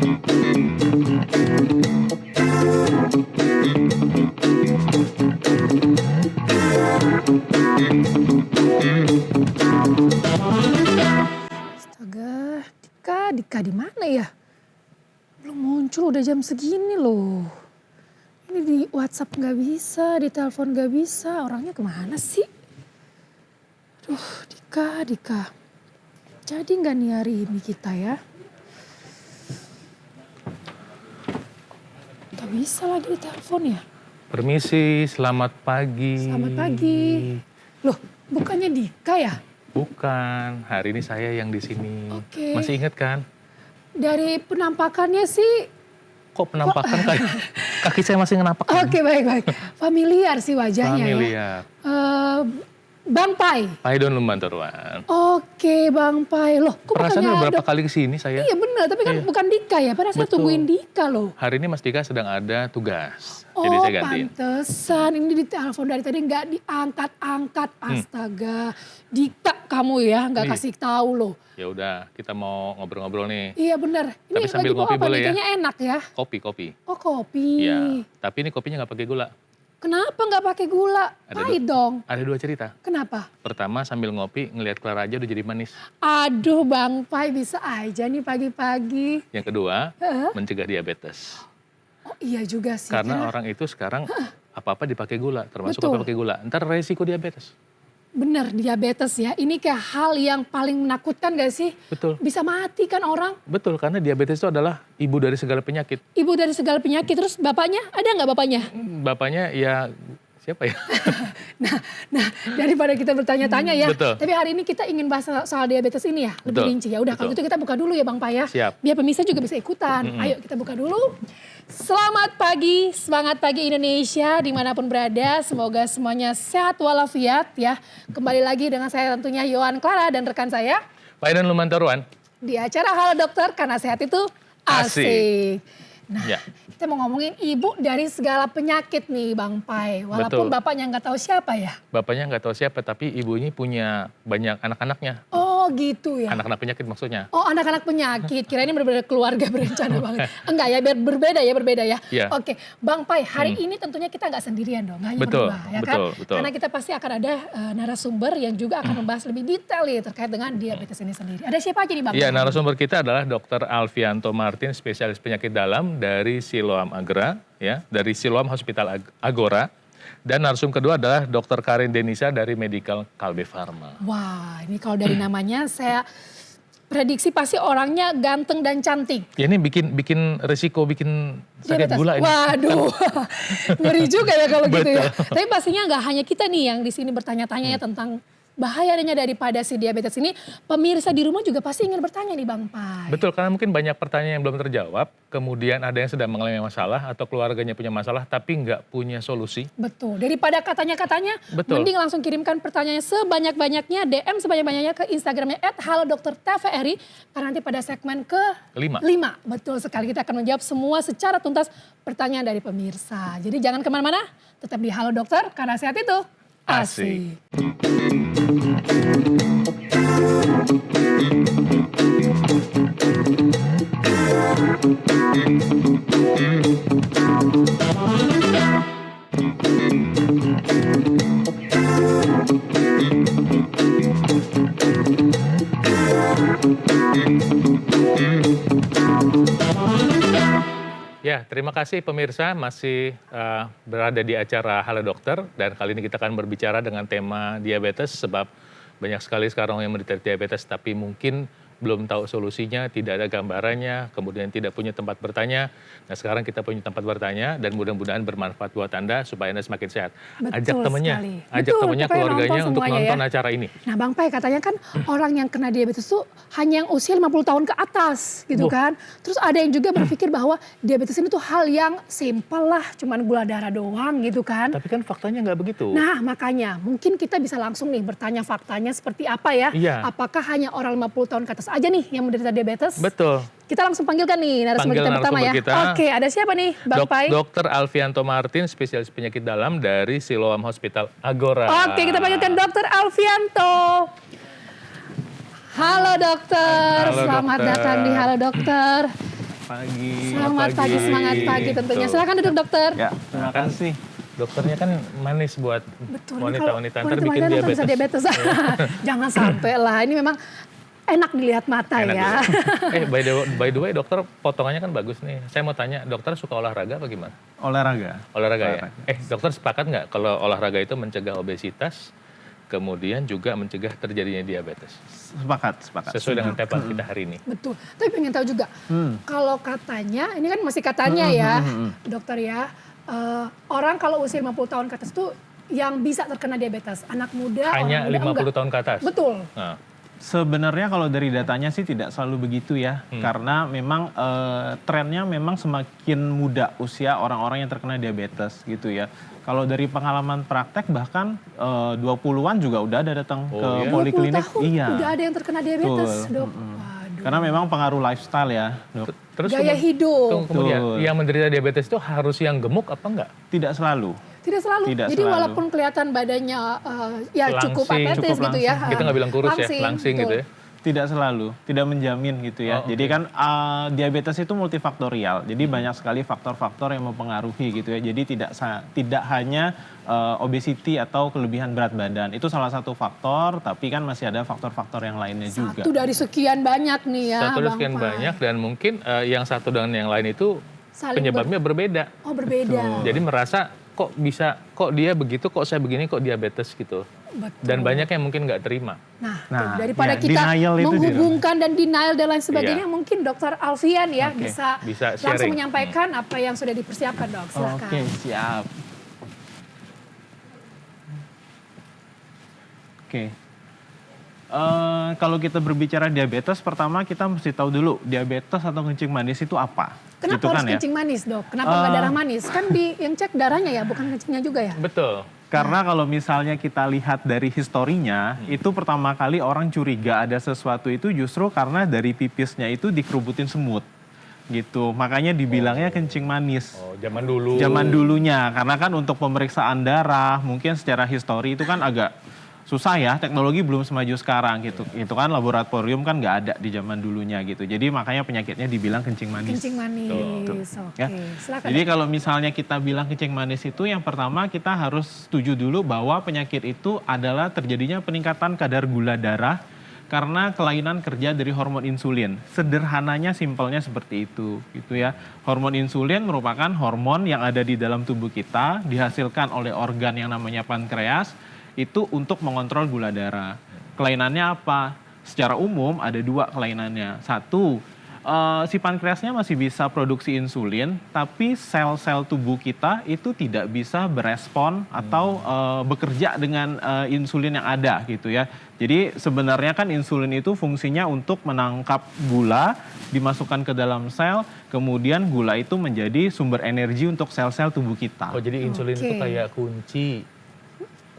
Astaga, Dika di mana ya? Belum muncul udah jam segini loh. Ini di WhatsApp nggak bisa, di telepon nggak bisa. Orangnya kemana sih? Aduh, Dika. Jadi nggak nih hari ini kita ya? Nggak bisa lagi di telepon ya? Permisi, selamat pagi. Selamat pagi. Loh, bukannya Dika ya? Bukan, hari ini saya yang di sini. Oke. Masih ingat kan? Dari penampakannya sih. Kok penampakan kaki saya masih ngenapak? Oke, baik. Familiar sih wajahnya ya. Familiar. Bang Pai. Pai Don Lumantaruan. Oke, Bang Pai. Loh, kok Perasaan bukannya udah berapa kali kesini saya? Iya benar, tapi kan bukan Dika ya. Padahal saya Betul. tungguin Dika loh. Hari ini Mas Dika sedang ada tugas, jadi saya gantiin. Pantesan. Ini di telepon dari tadi nggak diangkat-angkat. Astaga. Dika kamu ya, nggak Iya. kasih tahu loh. Ya udah, kita mau ngobrol-ngobrol nih. Iya benar. Ini Tapi sambil lagi bawa ngopi apa boleh nih? ya? Kayaknya enak ya. Kopi. Oh kopi. Iya, tapi ini kopinya nggak pakai gula. Kenapa nggak pakai gula? Pahit dong. Ada 2 cerita. Kenapa? Pertama, sambil ngopi ngelihat Clara aja udah jadi manis. Aduh Bang Pai bisa aja nih pagi-pagi. Yang kedua, mencegah diabetes. Oh iya juga sih. Karena orang itu sekarang apa-apa dipakai gula, termasuk Betul. apa pakai gula. Ntar resiko diabetes. Bener diabetes ya, ini kayak hal yang paling menakutkan gak sih? Betul. Bisa mati kan orang? Betul, karena diabetes itu adalah ibu dari segala penyakit. Ibu dari segala penyakit, terus bapaknya ada nggak bapaknya? Bapaknya ya siapa ya? Nah daripada kita bertanya-tanya ya. Betul. Tapi hari ini kita ingin bahas soal diabetes ini ya, lebih Betul. rinci. Ya udah kalau Betul. gitu kita buka dulu ya Bang Pai ya. Siap. Biar pemirsa juga bisa ikutan. Ayo kita buka dulu. Selamat pagi, semangat pagi Indonesia dimanapun berada. Semoga semuanya sehat walafiat ya. Kembali lagi dengan saya tentunya Yohan Clara dan rekan saya. Pai Don Lumantaruan. Di acara Halo Dokter, karena sehat itu asik. Nah, Ya. kita mau ngomongin ibu dari segala penyakit nih Bang Pai. Walaupun Betul. bapaknya nggak tahu siapa ya. Bapaknya nggak tahu siapa, tapi ibu ini punya banyak anak-anaknya. Oh gitu ya. Anak-anak penyakit maksudnya. Oh anak-anak penyakit, kira ini berbeda keluarga berencana banget. Enggak ya, biar berbeda ya. Iya. Oke, Bang Pai, hari ini tentunya kita nggak sendirian dong, nggak hanya Betul, berdua ya kan? betul. Karena kita pasti akan ada narasumber yang juga akan membahas lebih detail ya terkait dengan diabetes ini sendiri. Ada siapa aja nih Bang? Iya, Pai? narasumber kita adalah Dr. Alfianto Martin, spesialis penyakit dalam dari Siloam Agra, ya, dari Siloam Hospital Agora. Dan narasumber kedua adalah Dr. Karin Denisa dari Medical Kalbe Pharma. Wah, ini kalau dari namanya saya prediksi pasti orangnya ganteng dan cantik. Ya, ini bikin resiko bikin sakit Diabetes. gula ini. Waduh, ngeri juga ya kalau gitu ya. Betul. Tapi pastinya nggak hanya kita nih yang di sini bertanya-tanya ya tentang bahayanya daripada si diabetes ini. Pemirsa di rumah juga pasti ingin bertanya nih Bang Pai. Betul, karena mungkin banyak pertanyaan yang belum terjawab. Kemudian ada yang sedang mengalami masalah atau keluarganya punya masalah tapi nggak punya solusi. Betul, daripada katanya-katanya, Betul. mending langsung kirimkan pertanyaannya sebanyak-banyaknya, DM sebanyak-banyaknya ke Instagramnya @halodoktertvri. Karena nanti pada segmen ke-5, betul sekali, kita akan menjawab semua secara tuntas pertanyaan dari pemirsa. Jadi jangan kemana-mana, tetap di Halo Dokter, karena sehat itu asik. Ya, terima kasih pemirsa masih berada di acara Halo Dokter. Dan kali ini kita akan berbicara dengan tema diabetes sebab banyak sekali sekarang yang menderita diabetes tapi mungkin belum tahu solusinya, tidak ada gambarannya, kemudian tidak punya tempat bertanya. Nah sekarang kita punya tempat bertanya dan mudah-mudahan bermanfaat buat Anda supaya Anda semakin sehat. Betul Ajak temennya, sekali. ajak Betul, temennya, pokoknya keluarganya nonton untuk semuanya nonton ya. acara ini. Nah Bang Pai katanya kan orang yang kena diabetes tuh hanya yang usia 50 tahun ke atas gitu kan. Terus ada yang juga berpikir bahwa diabetes ini tuh hal yang simpel lah, cuman gula darah doang gitu kan. Tapi kan faktanya nggak begitu. Nah makanya mungkin kita bisa langsung nih bertanya faktanya seperti apa ya. Iya. Apakah hanya orang 50 tahun ke atas aja nih yang menderita diabetes? Betul. Kita langsung panggilkan nih narasumber Panggil kita pertama ya. narasumber kita. Oke, ada siapa nih Bang Pai? Dr. Alfianto Martin, spesialis penyakit dalam dari Siloam Hospital Agora. Oke, kita panggilkan Dr. Alfianto. Halo dokter, Halo, selamat dokter. datang di Halo Dokter. pagi. Selamat pagi, semangat pagi tentunya. Tuh. Silakan duduk dokter. Ya, terima kasih. Dokternya kan manis buat Betul. wanita-wanita, ntar Wanita bikin ntar bisa diabetes. diabetes. Jangan sampai lah. Ini memang enak dilihat mata Enak ya. by the way dokter potongannya kan bagus nih. Saya mau tanya, dokter suka olahraga apa gimana? Olahraga. Olahraga ya? Olahraga. Dokter sepakat nggak kalau olahraga itu mencegah obesitas, kemudian juga mencegah terjadinya diabetes? Sepakat. Sesuai dengan tema kita hari ini. Betul. Tapi pengen tahu juga, kalau katanya, ini kan masih katanya ya, dokter ya, orang kalau usia 50 tahun ke atas tuh yang bisa terkena diabetes, anak muda, Hanya orang muda 50 enggak. tahun ke atas? Betul. Nah, Sebenarnya kalau dari datanya sih tidak selalu begitu ya. Karena memang trennya memang semakin muda usia orang-orang yang terkena diabetes gitu ya. Kalau dari pengalaman praktek bahkan 20-an juga udah ada datang ke iya? 20 poliklinik. tahun Iya. udah ada yang terkena diabetes, Betul. dok. Waduh. Karena memang pengaruh lifestyle ya, Dok. terus Gaya hidup. kemudian Betul. yang menderita diabetes itu harus yang gemuk apa enggak? Tidak selalu. Tidak selalu. Tidak Jadi selalu. walaupun kelihatan badannya ya cukup Langsing. atletis Cukup gitu ya. Kita nggak bilang kurus ya, langsing gitu ya. Tidak selalu, tidak menjamin gitu ya. Oh, Jadi oke. kan diabetes itu multifaktorial. Jadi banyak sekali faktor-faktor yang mempengaruhi gitu ya. Jadi tidak hanya obesity atau kelebihan berat badan. Itu salah satu faktor, tapi kan masih ada faktor-faktor yang lainnya juga. Satu dari sekian banyak nih ya. Satu dari Bang sekian Pai. banyak dan mungkin yang satu dengan yang lain itu Saling penyebabnya berbeda. Oh berbeda. Jadi merasa kok dia begitu, kok saya begini, kok diabetes gitu. Betul. Dan banyak yang mungkin nggak terima. Nah, Nah, daripada ya, kita denial itu menghubungkan dan denial dan lain sebagainya, Iya. mungkin Dokter Alfian ya Oke, bisa sharing. langsung menyampaikan apa yang sudah dipersiapkan, Dok. Silakan. Oke, siap. Oke. Kalau kita berbicara diabetes, pertama kita mesti tahu dulu diabetes atau kencing manis itu apa. Kenapa Gitu harus kan ya? kencing manis, Dok? Kenapa nggak darah manis? Kan yang cek darahnya ya, bukan kencingnya juga ya? Betul. Karena kalau misalnya kita lihat dari historinya, itu pertama kali orang curiga ada sesuatu itu justru karena dari pipisnya itu dikerubutin semut. Gitu. Makanya dibilangnya kencing manis. Oh, zaman dulu. Zaman dulunya, karena kan untuk pemeriksaan darah, mungkin secara histori itu kan agak susah ya, teknologi belum semaju sekarang gitu. Itu kan laboratorium kan nggak ada di zaman dulunya gitu. Jadi makanya penyakitnya dibilang kencing manis. Kencing manis, oke. Ya. Silakan. Jadi Dok. kalau misalnya kita bilang kencing manis itu yang pertama kita harus setuju dulu bahwa penyakit itu adalah terjadinya peningkatan kadar gula darah karena kelainan kerja dari hormon insulin. Sederhananya, simpelnya seperti itu, gitu ya. Hormon insulin merupakan hormon yang ada di dalam tubuh kita, dihasilkan oleh organ yang namanya pankreas, itu untuk mengontrol gula darah. Kelainannya apa? Secara umum ada dua kelainannya. Satu, si pankreasnya masih bisa produksi insulin, tapi sel-sel tubuh kita itu tidak bisa berespon atau bekerja dengan insulin yang ada gitu ya. Jadi sebenarnya kan insulin itu fungsinya untuk menangkap gula, dimasukkan ke dalam sel, kemudian gula itu menjadi sumber energi untuk sel-sel tubuh kita. Oh, jadi insulin itu Oke. kayak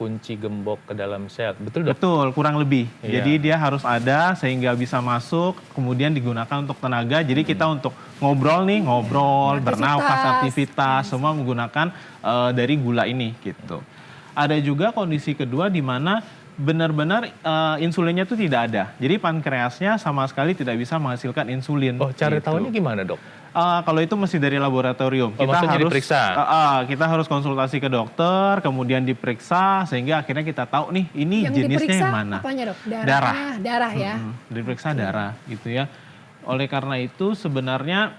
kunci gembok ke dalam sel. Betul, Dok? Betul, kurang lebih. Iya. Jadi dia harus ada sehingga bisa masuk, kemudian digunakan untuk tenaga. Jadi kita untuk ngobrol, bernafas, aktivitas, semua menggunakan dari gula ini gitu. Ada juga kondisi kedua di mana benar-benar insulinnya itu tidak ada. Jadi pankreasnya sama sekali tidak bisa menghasilkan insulin. Oh, cara gitu. tahunya gimana, Dok? Kalau itu mesti dari laboratorium. Oh, maksudnya diperiksa? Kita harus konsultasi ke dokter, kemudian diperiksa sehingga akhirnya kita tahu nih ini Yang jenisnya diperiksa yang mana. apanya, Dok? Darah. Darah ya. Diperiksa darah gitu ya. Oleh karena itu sebenarnya,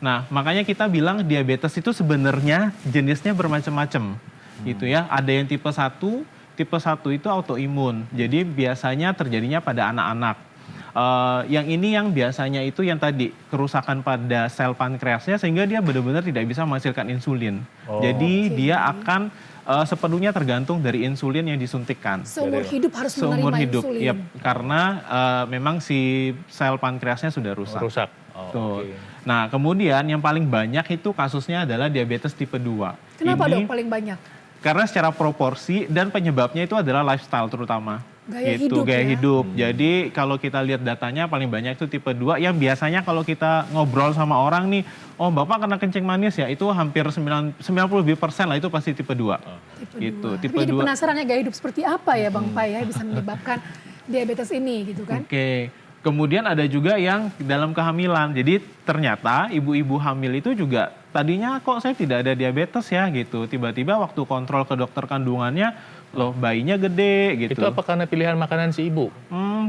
Nah, makanya kita bilang diabetes itu sebenarnya jenisnya bermacam-macam gitu ya. Ada yang tipe 1 itu autoimun. Jadi biasanya terjadinya pada anak-anak. Yang ini yang biasanya itu yang tadi kerusakan pada sel pankreasnya sehingga dia benar-benar tidak bisa menghasilkan insulin. Oh. Jadi dia akan sepenuhnya tergantung dari insulin yang disuntikkan. Seumur hidup harus Seumur menerima hidup, insulin. yep. Karena memang si sel pankreasnya sudah rusak. Rusak. Oh, Tuh. oke. Nah, kemudian yang paling banyak itu kasusnya adalah diabetes tipe 2. Kenapa, Ini Dok, paling banyak? karena secara proporsi dan penyebabnya itu adalah lifestyle terutama. Gaya hidup gaya ya? hidup. Jadi kalau kita lihat datanya paling banyak itu tipe 2 yang biasanya kalau kita ngobrol sama orang nih, oh Bapak kena kencing manis ya, itu hampir 90 lebih persen lah itu pasti tipe 2. Tipe Gitu, 2. tipe Tapi jadi 2. penasaran ya gaya hidup seperti apa ya Bang Pai ya bisa menyebabkan diabetes ini gitu kan? Oke. Kemudian ada juga yang dalam kehamilan. Jadi ternyata ibu-ibu hamil itu juga tadinya kok saya tidak ada diabetes ya gitu. Tiba-tiba waktu kontrol ke dokter kandungannya, loh bayinya gede gitu. Itu apa karena pilihan makanan si ibu?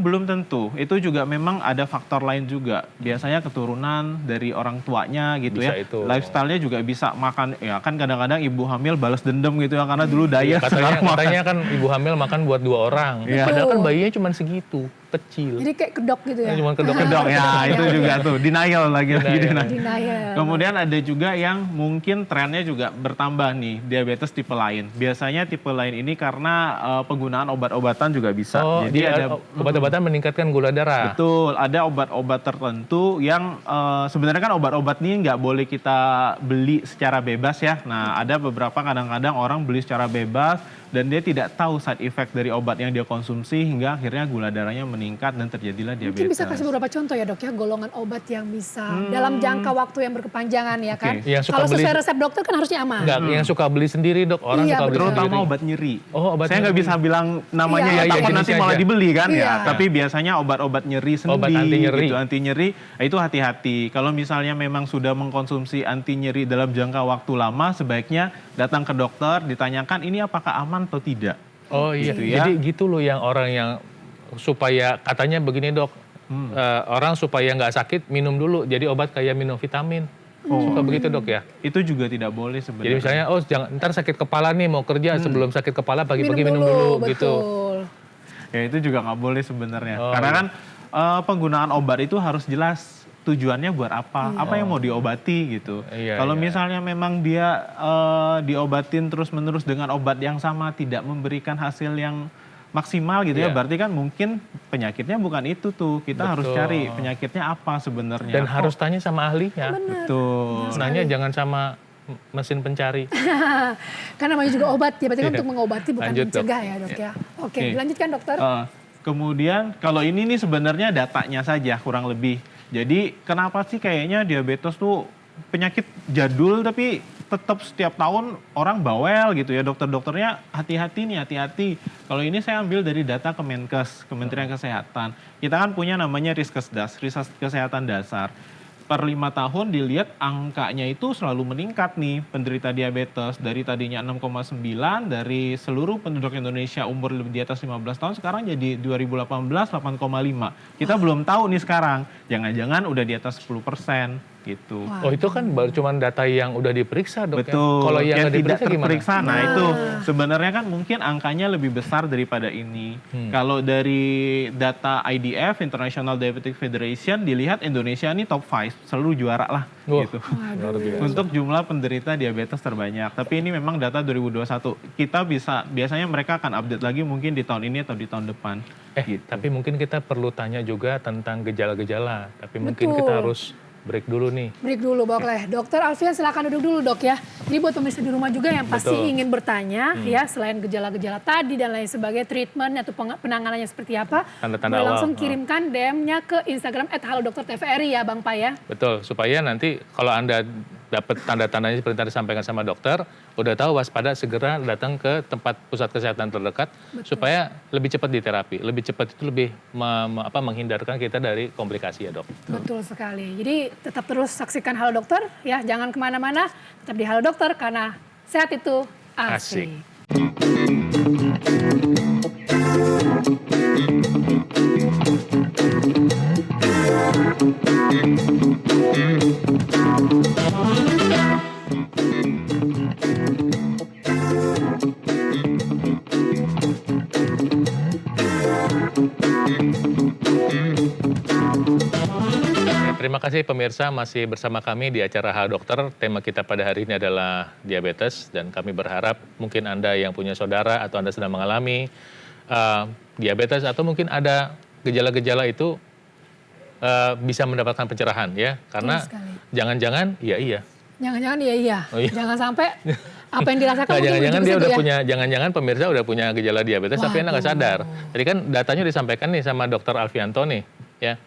Belum tentu. Itu juga memang ada faktor lain juga. Biasanya keturunan dari orang tuanya gitu Bisa ya. itu. Lifestyle-nya juga bisa makan. Ya kan kadang-kadang ibu hamil balas dendam gitu ya. Karena dulu diet sekarang makan. Katanya kan ibu hamil makan buat 2 orang. Iya. Padahal kan bayinya cuma segitu, kecil. Jadi kayak kedok gitu ya. Cuma kedok. Kedok ya itu juga tuh. Denial lagi-lagi denial. Denial. Kemudian ada juga yang mungkin trennya juga bertambah nih, diabetes tipe lain. Biasanya tipe lain ini karena penggunaan obat-obatan juga bisa. Oh, Jadi ada obat-obatan meningkatkan gula darah. betul, ada obat-obat tertentu yang sebenarnya kan obat-obat ini nggak boleh kita beli secara bebas ya. Nah, ada beberapa kadang-kadang orang beli secara bebas dan dia tidak tahu side effect dari obat yang dia konsumsi hingga akhirnya gula darahnya meningkat dan terjadilah diabetes. Mungkin bisa kasih beberapa contoh ya dok ya, golongan obat yang bisa dalam jangka waktu yang berkepanjangan ya kan. Oke. Yang suka Kalau beli- sesuai resep dokter kan harusnya aman. Enggak, yang suka beli sendiri dok. Orang Iya, suka beli Terutama sendiri. obat nyeri. Oh, obat Saya nggak nyeri. bisa bilang namanya Iya, ya, iya, takut nanti jenisnya malah aja. dibeli kan Iya. ya. Tapi biasanya obat-obat nyeri sendi, Obat anti nyeri. gitu, anti nyeri, itu hati-hati. Kalau misalnya memang sudah mengkonsumsi anti nyeri dalam jangka waktu lama, sebaiknya datang ke dokter, ditanyakan ini apakah aman atau tidak. Oh iya, Gitu ya. jadi gitu loh yang orang yang supaya katanya begini dok, orang supaya nggak sakit minum dulu, jadi obat kayak minum vitamin. Suka begitu dok ya. Itu juga tidak boleh Jadi sebenarnya. misalnya, oh jangan ntar sakit kepala nih mau kerja sebelum sakit kepala pagi-pagi minum dulu gitu. betul. Ya itu juga nggak boleh sebenarnya. Oh, Karena iya. kan penggunaan obat itu harus jelas tujuannya buat apa yang mau diobati gitu. Iya, Kalau iya. misalnya memang dia diobatin terus-menerus dengan obat yang sama tidak memberikan hasil yang maksimal gitu ya, Iya. berarti kan mungkin penyakitnya bukan itu tuh. Kita harus Betul. cari penyakitnya apa sebenarnya. Dan harus tanya sama ahlinya. Betul. Nanya jangan sama mesin pencari. Kan namanya juga obat ya, berarti kan Iya. untuk mengobati bukan Lanjut, Dok. mencegah ya dok ya. Oke, Oke. dilanjutkan dokter. Kemudian kalau ini nih sebenarnya datanya saja kurang lebih. Jadi kenapa sih kayaknya diabetes tuh penyakit jadul tapi tetap setiap tahun orang bawel gitu ya, dokter-dokternya hati-hati nih, hati-hati. Kalau ini saya ambil dari data Kemenkes, Kementerian Kesehatan. Kita kan punya namanya Riskesdas, Riset Kesehatan Dasar. Per 5 tahun dilihat angkanya itu selalu meningkat nih penderita diabetes. Dari tadinya 6,9 dari seluruh penduduk Indonesia umur lebih di atas 15 tahun sekarang jadi 2018 8,5. Kita belum tahu nih sekarang, jangan-jangan udah di atas 10% gitu. Wah. Oh itu kan baru cuma data yang udah diperiksa dok. Betul. Ya? Kalau yang nggak tidak diperiksa gimana? terperiksa, nah itu sebenarnya kan mungkin angkanya lebih besar daripada ini. Kalau dari data IDF, International Diabetic Federation, dilihat Indonesia ini top 5, selalu juara lah Wah, gitu. luar biasa. Untuk jumlah penderita diabetes terbanyak. Tapi ini memang data 2021. Kita biasanya mereka akan update lagi mungkin di tahun ini atau di tahun depan. Gitu. Tapi mungkin kita perlu tanya juga tentang gejala-gejala. Tapi mungkin Betul. kita harus break dulu nih. Break dulu boleh. Dokter Alfian silakan duduk dulu dok ya. Jadi buat pemirsa di rumah juga yang pasti Betul. ingin bertanya ya selain gejala-gejala tadi dan lain sebagainya, treatment atau penanganannya seperti apa. Tanda-tanda boleh awal. langsung kirimkan DM-nya ke Instagram @halodoktertvri ya Bang Pai ya. Betul, supaya nanti kalau Anda dapat tanda-tandanya seperti tadi disampaikan sama dokter, udah tahu waspada segera datang ke tempat pusat kesehatan terdekat supaya lebih cepat diterapi. Lebih cepat itu lebih menghindarkan kita dari komplikasi ya dok. Betul sekali. Jadi tetap terus saksikan Halo Dokter ya. Jangan kemana-mana, tetap di Halo Dokter karena sehat itu asik. Asik. Terima kasih pemirsa masih bersama kami di acara Halo Dokter. Tema kita pada hari ini adalah diabetes dan kami berharap mungkin Anda yang punya saudara atau Anda sedang mengalami diabetes atau mungkin ada gejala-gejala itu bisa mendapatkan pencerahan ya. Karena sekali. jangan-jangan iya. Jangan-jangan iya. Oh, iya. Jangan sampai apa yang dirasakan Nah, mungkin jangan-jangan begitu dia udah ya. punya, jangan-jangan pemirsa udah punya gejala diabetes tapi Anda nggak sadar. Tadi kan datanya disampaikan nih sama Dokter Alfianto nih ya.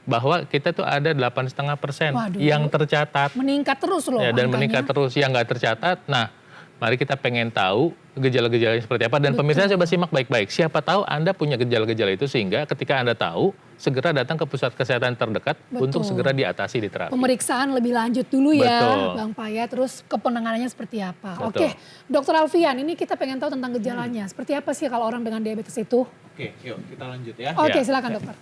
Bahwa kita tuh ada 8,5% Waduh. yang tercatat Meningkat terus loh ya, dan angkanya. meningkat terus. Yang nggak tercatat, nah Mari kita pengen tahu gejala-gejalanya seperti apa. Dan pemirsa coba simak baik-baik. Siapa tahu Anda punya gejala-gejala itu sehingga ketika Anda tahu, segera datang ke pusat kesehatan terdekat untuk segera diatasi di terapi. Pemeriksaan lebih lanjut dulu ya, Betul. Bang Paya. Terus kepenanganannya seperti apa. Betul. Oke, Dokter Alfian, ini kita pengen tahu tentang gejalanya. Seperti apa sih kalau orang dengan diabetes itu? Oke, yuk kita lanjut ya. Oke, Ya. silakan dokter.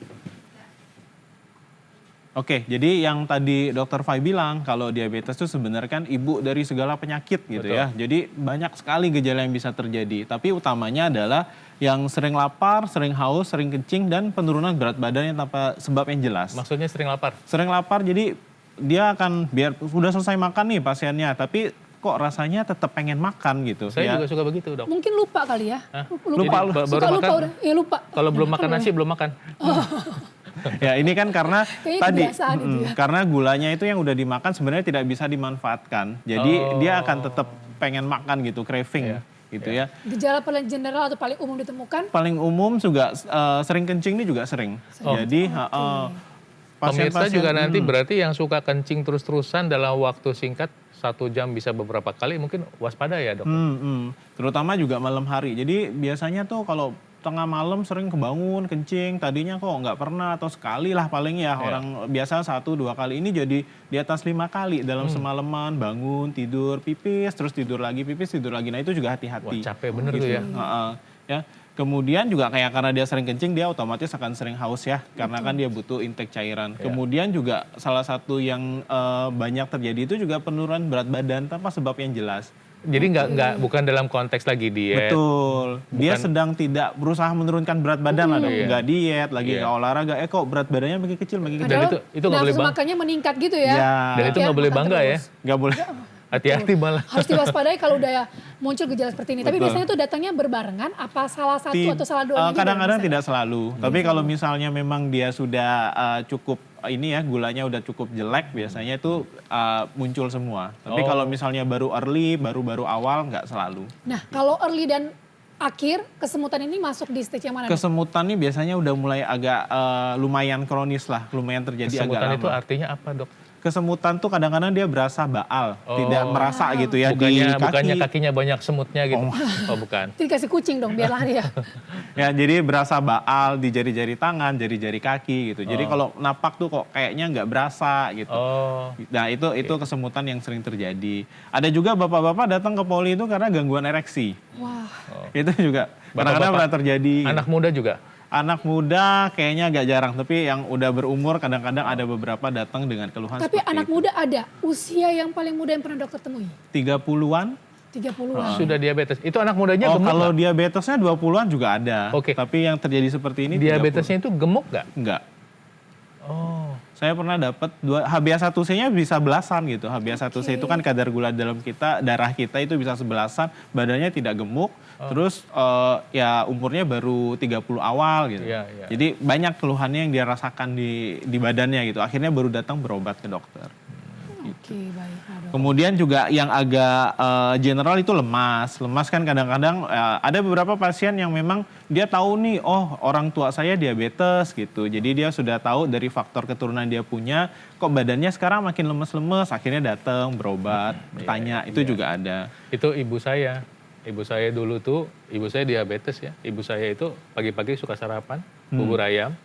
Oke, jadi yang tadi Dokter Fai bilang kalau diabetes itu sebenarnya kan ibu dari segala penyakit gitu Betul. ya. Jadi banyak sekali gejala yang bisa terjadi. Tapi utamanya adalah yang sering lapar, sering haus, sering kencing, dan penurunan berat badan yang tanpa sebab yang jelas. Maksudnya sering lapar? Sering lapar jadi dia akan biar sudah selesai makan nih pasiennya, tapi kok rasanya tetap pengen makan gitu. Saya ya. juga suka begitu, Dok. Mungkin lupa kali ya. Hah? Lupa, Jadi, lupa. Suka baru lupa makan. udah. Ya lupa. Kalau belum makan nasi, belum makan. Ya ini kan karena Kayaknya tadi kebiasaan itu ya. karena gulanya itu yang udah dimakan sebenarnya tidak bisa dimanfaatkan. Jadi dia akan tetap pengen makan gitu, craving gitu ya. Gejala paling general atau paling umum ditemukan? Paling umum juga sering kencing ini juga sering. Jadi Pemirsa juga nanti berarti yang suka kencing terus-terusan dalam waktu singkat 1 jam bisa beberapa kali mungkin waspada ya, Dok. terutama juga malam hari. Jadi biasanya tuh kalau tengah malam sering kebangun kencing, tadinya kok nggak pernah atau sekali lah paling ya, orang biasa 1-2 kali, ini jadi di atas 5 kali dalam semalaman, bangun tidur pipis terus tidur lagi pipis tidur lagi. Nah itu juga hati-hati. Wah, capek bener tuh ya. Ya. Kemudian juga kayak karena dia sering kencing, dia otomatis akan sering haus ya, karena kan dia butuh intake cairan. Kemudian juga salah satu yang banyak terjadi itu juga penurunan berat badan tanpa sebab yang jelas. Jadi bukan dalam konteks lagi diet. Betul. Dia sedang tidak berusaha menurunkan berat badan lah, Dok. Iya. Nggak diet, lagi nggak olahraga. Kok berat badannya makin kecil, makin kecil. Dan Padahal itu nggak boleh nafsu makannya meningkat gitu ya. Ya. Dan itu nggak boleh Makan bangga ya. terus. Nggak boleh. Hati-hati malah. Harus diwaspadai kalau udah muncul gejala seperti ini. Tapi Betul. biasanya tuh datangnya berbarengan, apa salah satu atau salah dua? Kadang-kadang tidak selalu. Tapi kalau misalnya memang dia sudah cukup ini ya, gulanya udah cukup jelek, biasanya itu muncul semua. Tapi kalau misalnya baru early, baru-baru awal, nggak selalu. Nah, kalau early dan akhir, kesemutan ini masuk di stage yang mana? Dok? Kesemutan ini biasanya udah mulai agak lumayan kronis lah, lumayan terjadi agak Kesemutan lama. itu artinya apa, Dok? Kesemutan tuh kadang-kadang dia berasa baal, tidak merasa gitu ya di kaki. Bukannya kakinya banyak semutnya gitu. Oh, bukan. Itu dikasih kucing dong, biar lari ya. Ya, jadi berasa baal di jari-jari tangan, jari-jari kaki gitu. Jadi kalau napak tuh kok kayaknya nggak berasa gitu. Oh. Nah itu kesemutan yang sering terjadi. Ada juga bapak-bapak datang ke poli itu karena gangguan ereksi. Wah, Itu juga kadang-kadang pernah terjadi. Anak muda juga? Anak muda kayaknya agak jarang, tapi yang udah berumur kadang-kadang ada beberapa datang dengan keluhan tapi seperti anak itu. muda ada. Usia yang paling muda yang pernah dokter temui? 30-an. 30-an. Sudah diabetes. Itu anak mudanya gemuk Kalau nggak? diabetesnya 20-an juga ada. Oke. Tapi yang terjadi seperti ini Diabetesnya itu gemuk nggak? 30. Enggak. Oh. Saya pernah dapat HbA1c-nya bisa belasan gitu. HbA1c itu kan kadar gula dalam darah kita itu bisa 11-an, badannya tidak gemuk, terus ya umurnya baru 30 awal gitu. Iya, iya. Jadi banyak keluhannya yang dia rasakan di badannya gitu. Akhirnya baru datang berobat ke dokter. Oke, baik. Dok. Kemudian juga yang agak general itu lemas. Lemas kan kadang-kadang ada beberapa pasien yang memang dia tahu nih, oh orang tua saya diabetes gitu. Jadi dia sudah tahu dari faktor keturunan dia punya, kok badannya sekarang makin lemes-lemes, akhirnya datang berobat, bertanya, itu juga ada. Itu ibu saya. Ibu saya dulu tuh, ibu saya diabetes ya. Ibu saya itu pagi-pagi suka sarapan, bubur ayam.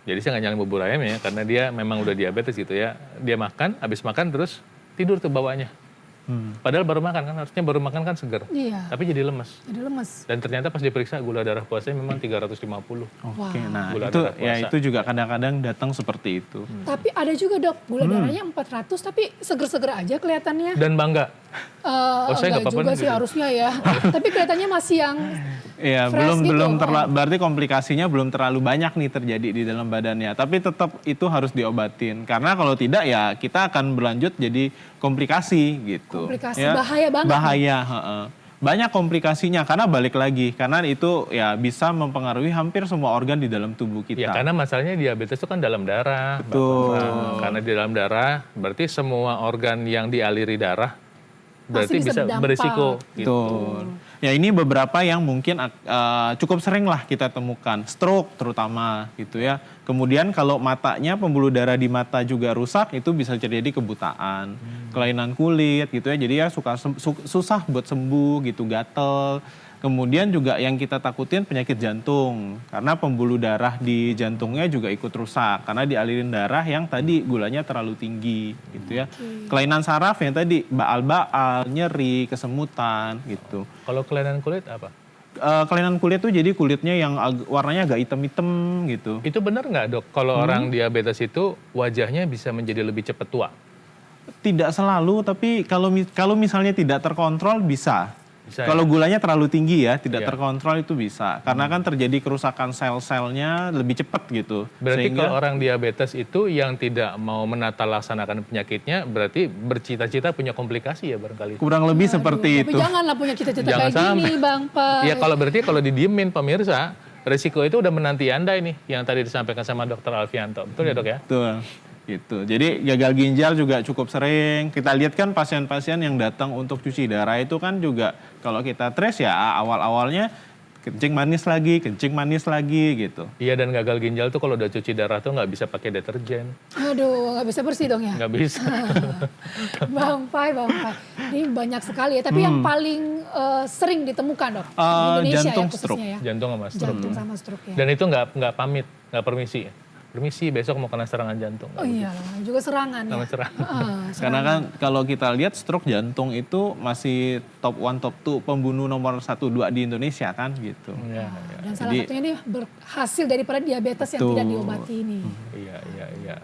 Jadi saya nggak nyalain bubur ayam ya, karena dia memang udah diabetes gitu ya. Dia makan, habis makan terus tidur tuh bawahnya. Padahal baru makan kan, harusnya baru makan kan seger. Iya, Tapi jadi lemes. jadi lemes. Dan ternyata pas diperiksa gula darah puasanya memang 350. Oke, nah Gula itu darah puasa. itu juga kadang-kadang datang seperti itu. Tapi ada juga dok, gula darahnya 400 tapi seger-seger aja kelihatannya. Dan bangga. Saya nggak Enggak apa-apa juga nih sih gitu. harusnya ya. Tapi kelihatannya masih yang Iya, fresh gitu. berarti komplikasinya belum terlalu banyak nih terjadi di dalam badannya. Tapi tetap itu harus diobatin. Karena kalau tidak ya kita akan berlanjut jadi komplikasi gitu. Komplikasi, Ya, bahaya banget. Bahaya, heeh. Banyak komplikasinya karena balik lagi, karena itu ya bisa mempengaruhi hampir semua organ di dalam tubuh kita. Ya karena masalahnya diabetes itu kan dalam darah. Betul. Karena di dalam darah berarti semua organ yang dialiri darah berarti bisa berdampak. berisiko gitu. Betul. Ya ini beberapa yang mungkin cukup sering lah kita temukan, stroke terutama gitu ya. Kemudian kalau matanya, pembuluh darah di mata juga rusak, itu bisa terjadi kebutaan, kelainan kulit gitu ya. Jadi ya susah buat sembuh gitu, gatel. Kemudian juga yang kita takutin penyakit jantung, karena pembuluh darah di jantungnya juga ikut rusak, karena dialirin darah yang tadi gulanya terlalu tinggi gitu ya. Kelainan saraf yang tadi, baal-baal, nyeri, kesemutan gitu. Kalau kelainan kulit apa? Kelainan kulit tuh jadi kulitnya yang warnanya agak hitam-hitam gitu. Itu benar nggak dok? Kalau orang diabetes itu wajahnya bisa menjadi lebih cepat tua? Tidak selalu, tapi kalau misalnya tidak terkontrol bisa. Bisa Kalau ya? gulanya terlalu tinggi ya, tidak Iya. terkontrol itu bisa. Karena kan terjadi kerusakan sel-selnya lebih cepat gitu. Berarti Sehingga kalau orang diabetes itu yang tidak mau menata laksanakan penyakitnya, berarti bercita-cita punya komplikasi ya barangkali? kurang lebih seperti Tapi itu. janganlah punya cita-cita Jangan kayak gini, sampai. Bang Pai. Ya kalau berarti kalau didiemin pemirsa, risiko itu udah menanti Anda ini yang tadi disampaikan sama Dokter Alfianto. Betul ya dok ya? Betul. Gitu. Jadi gagal ginjal juga cukup sering. Kita lihat kan pasien-pasien yang datang untuk cuci darah itu kan juga kalau kita trace ya awal-awalnya kencing manis lagi gitu. Iya, dan gagal ginjal tuh kalau udah cuci darah tuh nggak bisa pakai deterjen. Aduh, nggak bisa bersih dong ya. Nggak bisa. Bang Pai. Ini banyak sekali ya. Tapi yang paling sering ditemukan dok di Indonesia jantung ya khususnya ya. Jantung sama stroke. Jantung sama stroke ya. Dan itu nggak pamit, nggak permisi. Permisi, besok mau kena serangan jantung. Oh iya, juga serangan ya. Sama serangan. Karena kan kalau kita lihat stroke jantung itu masih top 1 top 2 pembunuh nomor 1 2 di Indonesia kan gitu. Iya, Dan salah Jadi- satunya ini berhasil daripada diabetes yang Betul. tidak diobati ini. iya.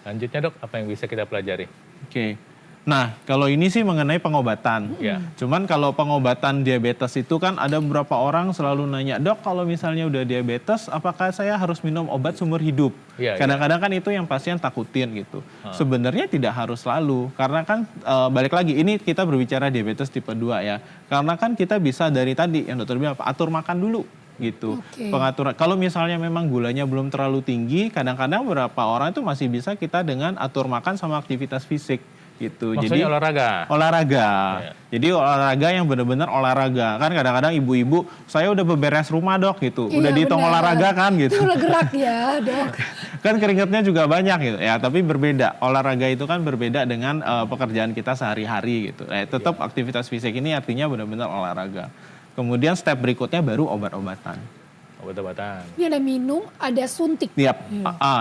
Lanjutnya dok, apa yang bisa kita pelajari? Oke. Nah, kalau ini sih mengenai pengobatan. Ya. Cuman kalau pengobatan diabetes itu kan ada beberapa orang selalu nanya, "Dok, kalau misalnya udah diabetes, apakah saya harus minum obat seumur hidup?" Iya, Kadang-kadang kan itu yang pasien takutin gitu. Sebenarnya tidak harus selalu, karena kan balik lagi ini kita berbicara diabetes tipe 2 ya. Karena kan kita bisa dari tadi yang dokter bilang apa, atur makan dulu gitu. Oke. Pengaturan kalau misalnya memang gulanya belum terlalu tinggi, kadang-kadang beberapa orang itu masih bisa kita dengan atur makan sama aktivitas fisik gitu. Maksudnya olahraga? Olahraga. Iya. Jadi olahraga yang benar-benar olahraga. Kan kadang-kadang ibu-ibu, saya udah beberes rumah dok gitu. Udah Iya, dihitung benar. olahraga kan gitu. Itu udah gerak ya dok. Kan keringatnya juga banyak gitu. Ya tapi berbeda. Olahraga itu kan berbeda dengan pekerjaan kita sehari-hari gitu. Tetap aktivitas fisik ini artinya benar-benar olahraga. Kemudian step berikutnya baru obat-obatan. Obat-obatan. Ini ada minum, ada suntik. Tiap.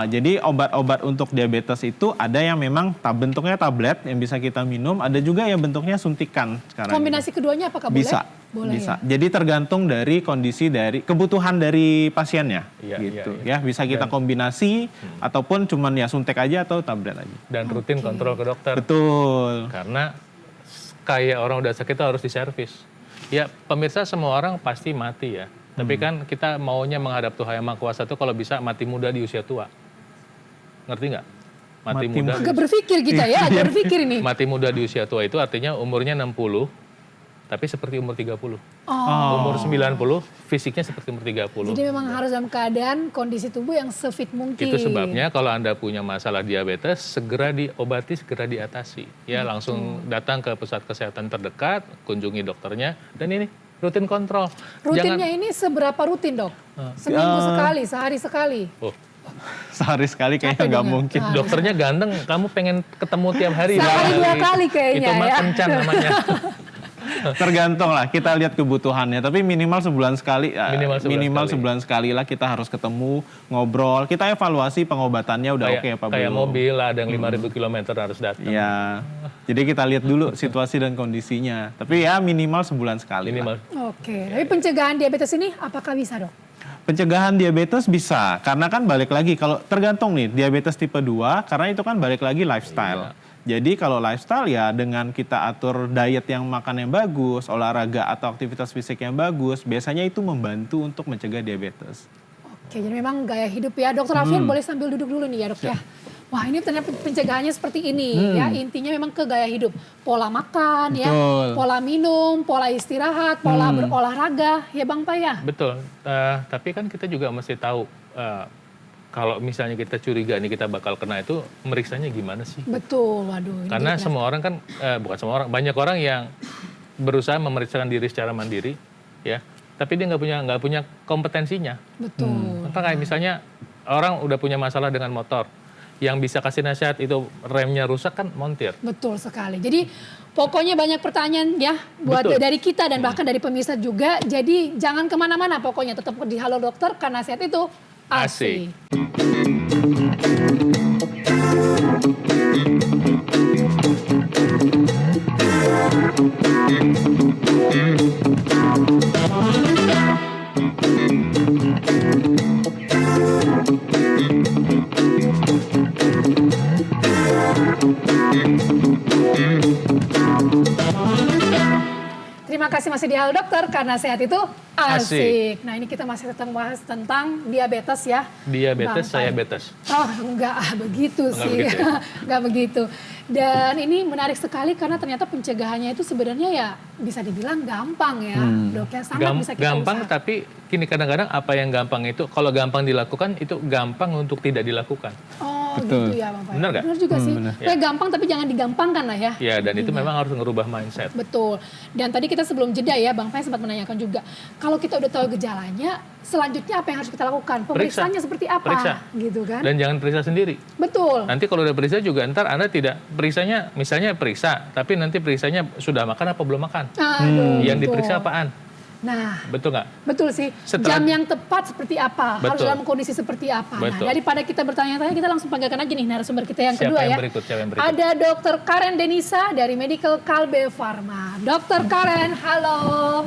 Jadi obat-obat untuk diabetes itu ada yang memang bentuknya tablet yang bisa kita minum, ada juga yang bentuknya suntikan sekarang. Kombinasi keduanya apakah boleh? Bisa. Boleh Bisa. ya? Jadi tergantung dari kondisi dari kebutuhan dari pasiennya Iya, gitu iya. ya. Bisa kita kombinasi ataupun cuman ya suntik aja atau tablet aja. Dan rutin kontrol ke dokter. Betul. Karena kayak orang udah sakit itu harus diservis. Ya pemirsa, semua orang pasti mati ya. Tapi kan kita maunya menghadap Tuhan Yang Maha Kuasa itu kalau bisa mati muda di usia tua. Ngerti nggak? Mati Mati muda. Agak berpikir kita ya, agak berpikir ini. Mati muda di usia tua itu artinya umurnya 60, tapi seperti umur 30. Oh. Umur 90, fisiknya seperti umur 30. Jadi memang harus dalam keadaan kondisi tubuh yang sefit mungkin. Itu sebabnya kalau Anda punya masalah diabetes, segera diobati, segera diatasi. Ya, langsung datang ke pusat kesehatan terdekat, kunjungi dokternya, dan ini rutin kontrol. Rutinnya ini seberapa rutin dok? Seminggu sekali, sehari sekali? Oh, Sehari sekali kayaknya Capek nggak dong ya? mungkin. dokternya ganteng, kamu pengen ketemu tiap hari. Sehari 2 kali kayaknya Itu mah ya. kencan namanya. Tergantung lah, kita lihat kebutuhannya. Tapi minimal sebulan sekali, Minimal sebulan sebulan sekali lah kita harus ketemu, ngobrol. Kita evaluasi pengobatannya udah oke apa Kayak belum. mobil ada yang 5.000 km harus datang. Ya, jadi kita lihat dulu situasi dan kondisinya. Tapi ya minimal sebulan sekali. Minimal. Lah. Oke, tapi pencegahan diabetes ini apakah bisa dok? Pencegahan diabetes bisa, karena kan balik lagi kalau tergantung nih diabetes tipe 2, karena itu kan balik lagi lifestyle. Jadi kalau lifestyle ya dengan kita atur diet yang makan yang bagus, olahraga atau aktivitas fisik yang bagus, biasanya itu membantu untuk mencegah diabetes. Oke, jadi memang gaya hidup ya. Dokter Alfian boleh sambil duduk dulu nih ya dok ya. Wah ini ternyata pencegahannya seperti ini ya. Intinya memang ke gaya hidup. Pola makan ya, Betul. pola minum, pola istirahat, pola berolahraga ya Bang Pai ya. Betul. Tapi kan kita juga mesti tahu kalau misalnya kita curiga nih kita bakal kena itu, meriksanya gimana sih? Betul, waduh. Ini Karena jadi semua orang kan, bukan semua orang, banyak orang yang berusaha memeriksakan diri secara mandiri, ya, tapi dia nggak punya kompetensinya. betul. Apa kayak misalnya orang udah punya masalah dengan motor, yang bisa kasih nasihat itu remnya rusak kan montir. Betul sekali. Jadi pokoknya banyak pertanyaan ya buat Betul. dari kita dan bahkan dari pemirsa juga. Jadi jangan kemana-mana pokoknya tetap di Halo Dokter karena sehat itu Asik. asik. Terima kasih masih di Halo Dokter karena sehat itu asik. Asik. Nah ini kita masih tetap bahas tentang diabetes ya. Diabetes, Bang saya Pai. betes. Oh enggak begitu Enggak sih, begitu ya? enggak begitu. Dan ini menarik sekali karena ternyata pencegahannya itu sebenarnya ya bisa dibilang gampang ya dok ya. Sangat bisa kita Gampang usahakan. tapi kini kadang-kadang apa yang gampang itu, kalau gampang dilakukan itu gampang untuk tidak dilakukan. Oh Betul. gitu ya Bang Pai. Benar nggak? Benar juga sih. benar. Kayak gampang tapi jangan digampangkan lah ya. Ya, dan itu memang harus ngerubah mindset. Betul. Dan tadi kita sebelum jeda ya, Bang Pai sempat menanyakan juga, kalau kita udah tahu gejalanya, selanjutnya apa yang harus kita lakukan? Pemeriksaannya seperti apa? Periksa. Gitu kan? Dan jangan periksa sendiri. Betul. Nanti kalau udah periksa juga ntar Anda tidak periksanya, misalnya periksa, tapi nanti periksanya sudah makan apa belum makan. Aduh, Yang betul. diperiksa apaan? Nah, Betul nggak? betul sih. Setelah- Jam yang tepat seperti apa? Harus Betul. dalam kondisi seperti apa? Nah, Betul. daripada kita bertanya-tanya, kita langsung panggilkan aja nih narasumber kita yang Siapa kedua yang ya. berikut? Siapa yang berikut? Ada Dr. Karen Denisa dari Medical Kalbe Pharma. Dr. Karen, halo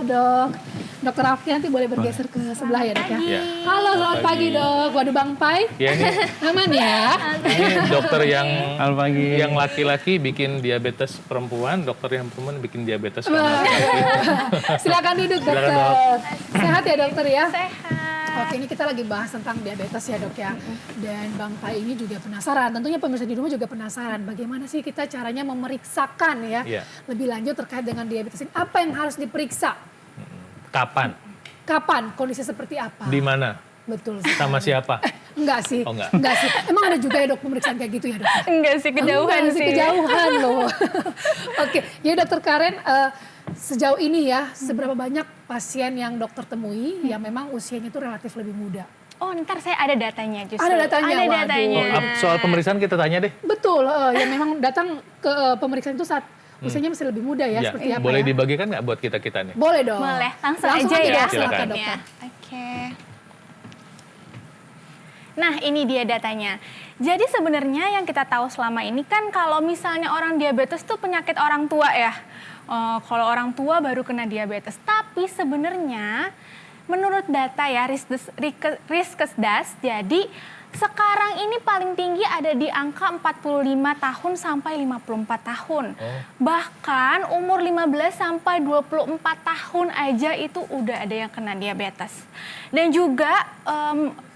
dok. Dr. Alfi nanti boleh bergeser ke sebelah ya dok ya. Ya. Halo, selamat pagi dok. Waduh Bang Pai. Ya, ini, Aman ya? ini dokter yang Selamat pagi. yang laki-laki bikin diabetes perempuan, dokter yang perempuan bikin diabetes Wah. laki-laki. Silakan duduk Silakan, dokter. Dok. Sehat ya dokter ya? Sehat. Oke, ini kita lagi bahas tentang diabetes ya dok ya. Dan Bang Pai ini juga penasaran, tentunya pemirsa di rumah juga penasaran. Bagaimana sih kita caranya memeriksakan ya, Iya. lebih lanjut terkait dengan diabetes ini. Apa yang harus diperiksa? Kapan? Kapan? Kondisi seperti apa? Di mana? Betul sekali. Sama siapa? Enggak sih. Oh, enggak. Enggak sih. Emang ada juga ya dok pemeriksaan kayak gitu ya dok? Enggak sih, kejauhan Enggak sih. Kejauhan loh. Oke, jadi dokter Karen sejauh ini ya seberapa banyak pasien yang dokter temui yang memang usianya itu relatif lebih muda? Oh, ntar saya ada datanya justru. Ada datanya, Ada waduh. datanya. Soal pemeriksaan kita tanya deh. Betul, yang memang datang ke pemeriksaan itu saat usianya masih lebih muda ya, seperti apa boleh ya? dibagikan nggak buat kita-kita nih? Boleh dong. Boleh, langsung aja aja ya. dok, silakan Silakan. dokter. Oke. Nah, ini dia datanya. Jadi sebenarnya yang kita tahu selama ini kan kalau misalnya orang diabetes tuh penyakit orang tua ya. Kalau orang tua baru kena diabetes. Tapi sebenarnya menurut data ya Riskesdas, jadi sekarang ini paling tinggi ada di angka 45 tahun sampai 54 tahun. Bahkan umur 15 sampai 24 tahun aja itu udah ada yang kena diabetes. Dan juga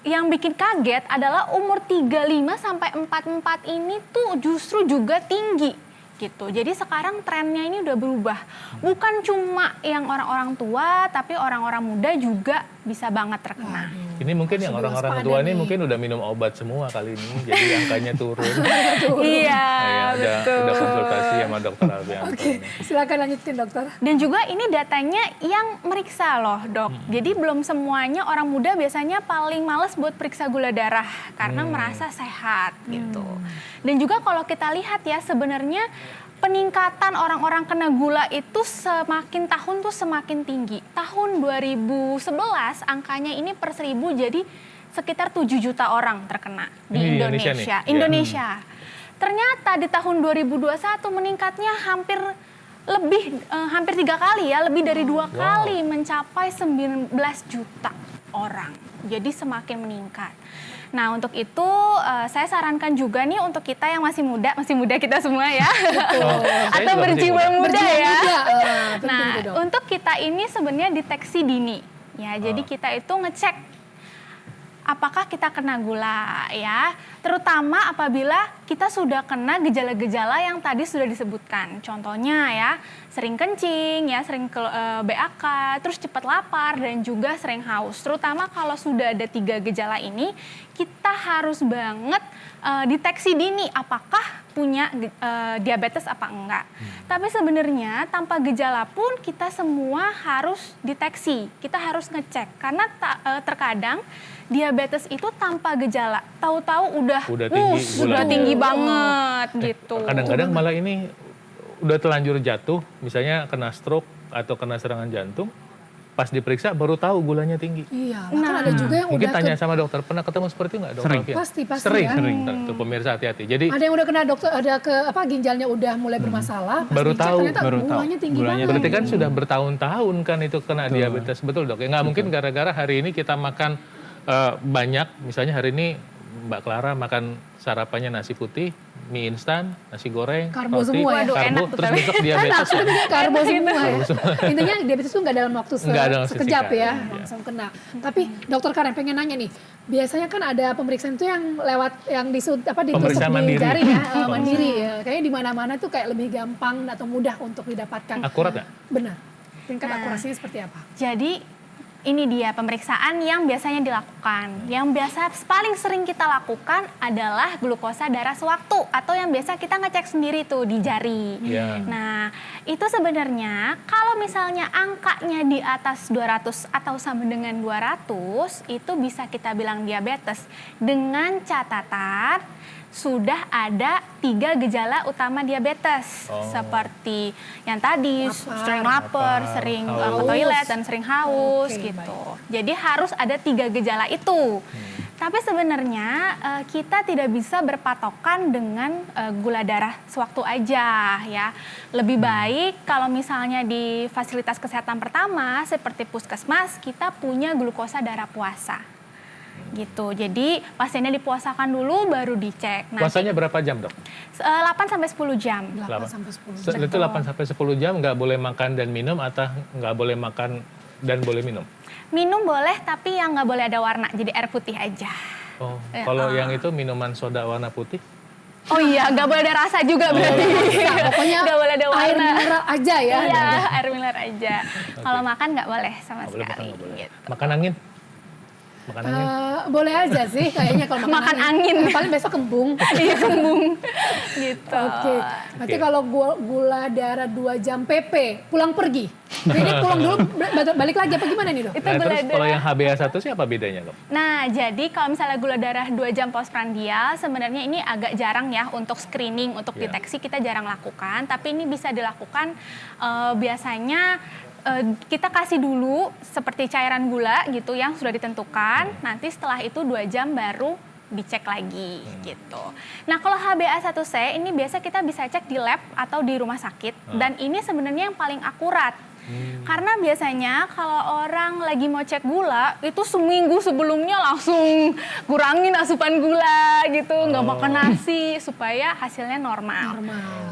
yang bikin kaget adalah umur 35 sampai 44 ini tuh justru juga tinggi gitu. Jadi sekarang trennya ini udah berubah. Bukan cuma yang orang-orang tua, tapi orang-orang muda juga bisa banget terkena. Ini mungkin yang Harus orang-orang waspada tua ini nih. mungkin udah minum obat semua kali ini, jadi angkanya turun. Iya, Udah konsultasi sama dokter Albianto. Oke, silakan lanjutin dokter. Dan juga ini datanya yang meriksa loh dok. Jadi belum semuanya orang muda biasanya paling males buat periksa gula darah karena merasa sehat gitu. Dan juga kalau kita lihat ya sebenarnya peningkatan orang-orang kena gula itu semakin tahun tuh semakin tinggi. Tahun 2011 angkanya ini per 1000 jadi sekitar 7 juta orang terkena di Ini di Indonesia. Indonesia nih? Indonesia. Ternyata di tahun 2021 meningkatnya hampir 3 kali ya, lebih dari 2 kali mencapai 19 juta orang. Jadi semakin meningkat. Nah untuk itu saya sarankan juga nih untuk kita yang masih muda kita semua ya, Saya atau juga masih berjiwa muda Berjiwa ya. muda, penting Nah itu, Dok. untuk kita ini sebenarnya deteksi dini ya, jadi kita itu ngecek apakah kita kena gula ya. Terutama apabila kita sudah kena gejala-gejala yang tadi sudah disebutkan. Contohnya ya, sering kencing, ya sering BAK, terus cepat lapar dan juga sering haus. Terutama kalau sudah ada 3 gejala ini, kita harus banget deteksi dini apakah punya diabetes apa enggak. Tapi sebenarnya tanpa gejala pun kita semua harus deteksi, kita harus ngecek. Karena terkadang diabetes itu tanpa gejala, tahu-tahu udah tinggi banget gitu. Kadang-kadang malah ini udah telanjur jatuh, misalnya kena stroke atau kena serangan jantung, pas diperiksa baru tahu gulanya tinggi. Iya, kan ada juga yang Mungkin udah tanya sama dokter, pernah ketemu seperti itu nggak dokter Sering. Alfian? Pasti Sering. ya. Tuh, pemirsa hati-hati. Jadi Ada yang udah kena dokter, ada ginjalnya udah mulai bermasalah, pas Baru dicek tahu, ternyata baru tahu. gulanya tinggi Gulanya banget. berarti kan sudah bertahun-tahun kan itu kena diabetes, betul dok? Ya nggak mungkin gara-gara hari ini kita makan banyak, misalnya hari ini Mbak Clara makan sarapannya nasi putih, mie instan, nasi goreng, Karbo roti, semua ya? Waduh, karbo, enak tuh terus tapi. besok diabetes. Tapi karbo semua ya. Intinya diabetes itu nggak dalam waktu Nggak dalam sekejap seketika, ya, iya. langsung kena. Tapi dokter Karen pengen nanya nih, biasanya kan ada pemeriksaan itu yang lewat yang ditusuk Pemeriksaan di mandiri. jari ya, mandiri ya. Kayaknya di mana-mana tuh kayak lebih gampang atau mudah untuk didapatkan. Akurat nggak? Benar. Tingkat Nah. akurasinya seperti apa? Jadi ini dia pemeriksaan yang biasanya dilakukan. Yang biasa paling sering kita lakukan adalah glukosa darah sewaktu atau yang biasa kita ngecek sendiri tuh di jari. Iya. Nah, itu sebenarnya kalau misalnya angkanya di atas 200 atau sama dengan 200, itu bisa kita bilang diabetes dengan catatan sudah ada 3 gejala utama diabetes. Seperti yang tadi, sering lapar, sering ke toilet dan sering haus Oke, gitu. Jadi harus ada 3 gejala itu. Tapi sebenarnya kita tidak bisa berpatokan dengan gula darah sewaktu aja ya. Lebih baik kalau misalnya di fasilitas kesehatan pertama seperti puskesmas kita punya glukosa darah puasa. Gitu. Jadi pasiennya dipuasakan dulu baru dicek. Nanti, Puasanya berapa jam dok? 8 sampai 10 jam. 8 sampai 10 jam. Itu 8 sampai 10 jam nggak boleh makan dan minum atau nggak boleh makan dan boleh minum? Minum boleh tapi yang nggak boleh ada warna, jadi air putih aja. Oh, kalau yang itu minuman soda warna putih? Oh iya, nggak boleh ada rasa juga berarti. Pokoknya Nggak boleh ada warna. air mineral aja ya. Iya, air mineral aja. Kalau makan nggak boleh sama Nggak boleh makan, sekali. nggak boleh. Gitu. Makan angin? Makan angin? Boleh aja sih kayaknya kalau Makan angin. Paling besok kembung. Iya, kembung. Gitu. Oke. Berarti Oke. kalau gula darah 2 jam PP, pulang pergi. Jadi pulang dulu balik lagi apa gimana nih dok? Itu Nah, gula terus darah. kalau yang HbA1 sih apa bedanya dok? Nah, jadi kalau misalnya gula darah 2 jam postprandial, sebenarnya ini agak jarang ya untuk screening, untuk Iya. deteksi kita jarang lakukan. Tapi ini bisa dilakukan biasanya kita kasih dulu seperti cairan gula gitu yang sudah ditentukan. Nanti setelah itu 2 jam baru dicek lagi gitu. Nah kalau HbA1c ini biasa kita bisa cek di lab atau di rumah sakit. Dan ini sebenarnya yang paling akurat. Karena biasanya kalau orang lagi mau cek gula, itu seminggu sebelumnya langsung kurangin asupan gula gitu, nggak makan nasi supaya hasilnya normal.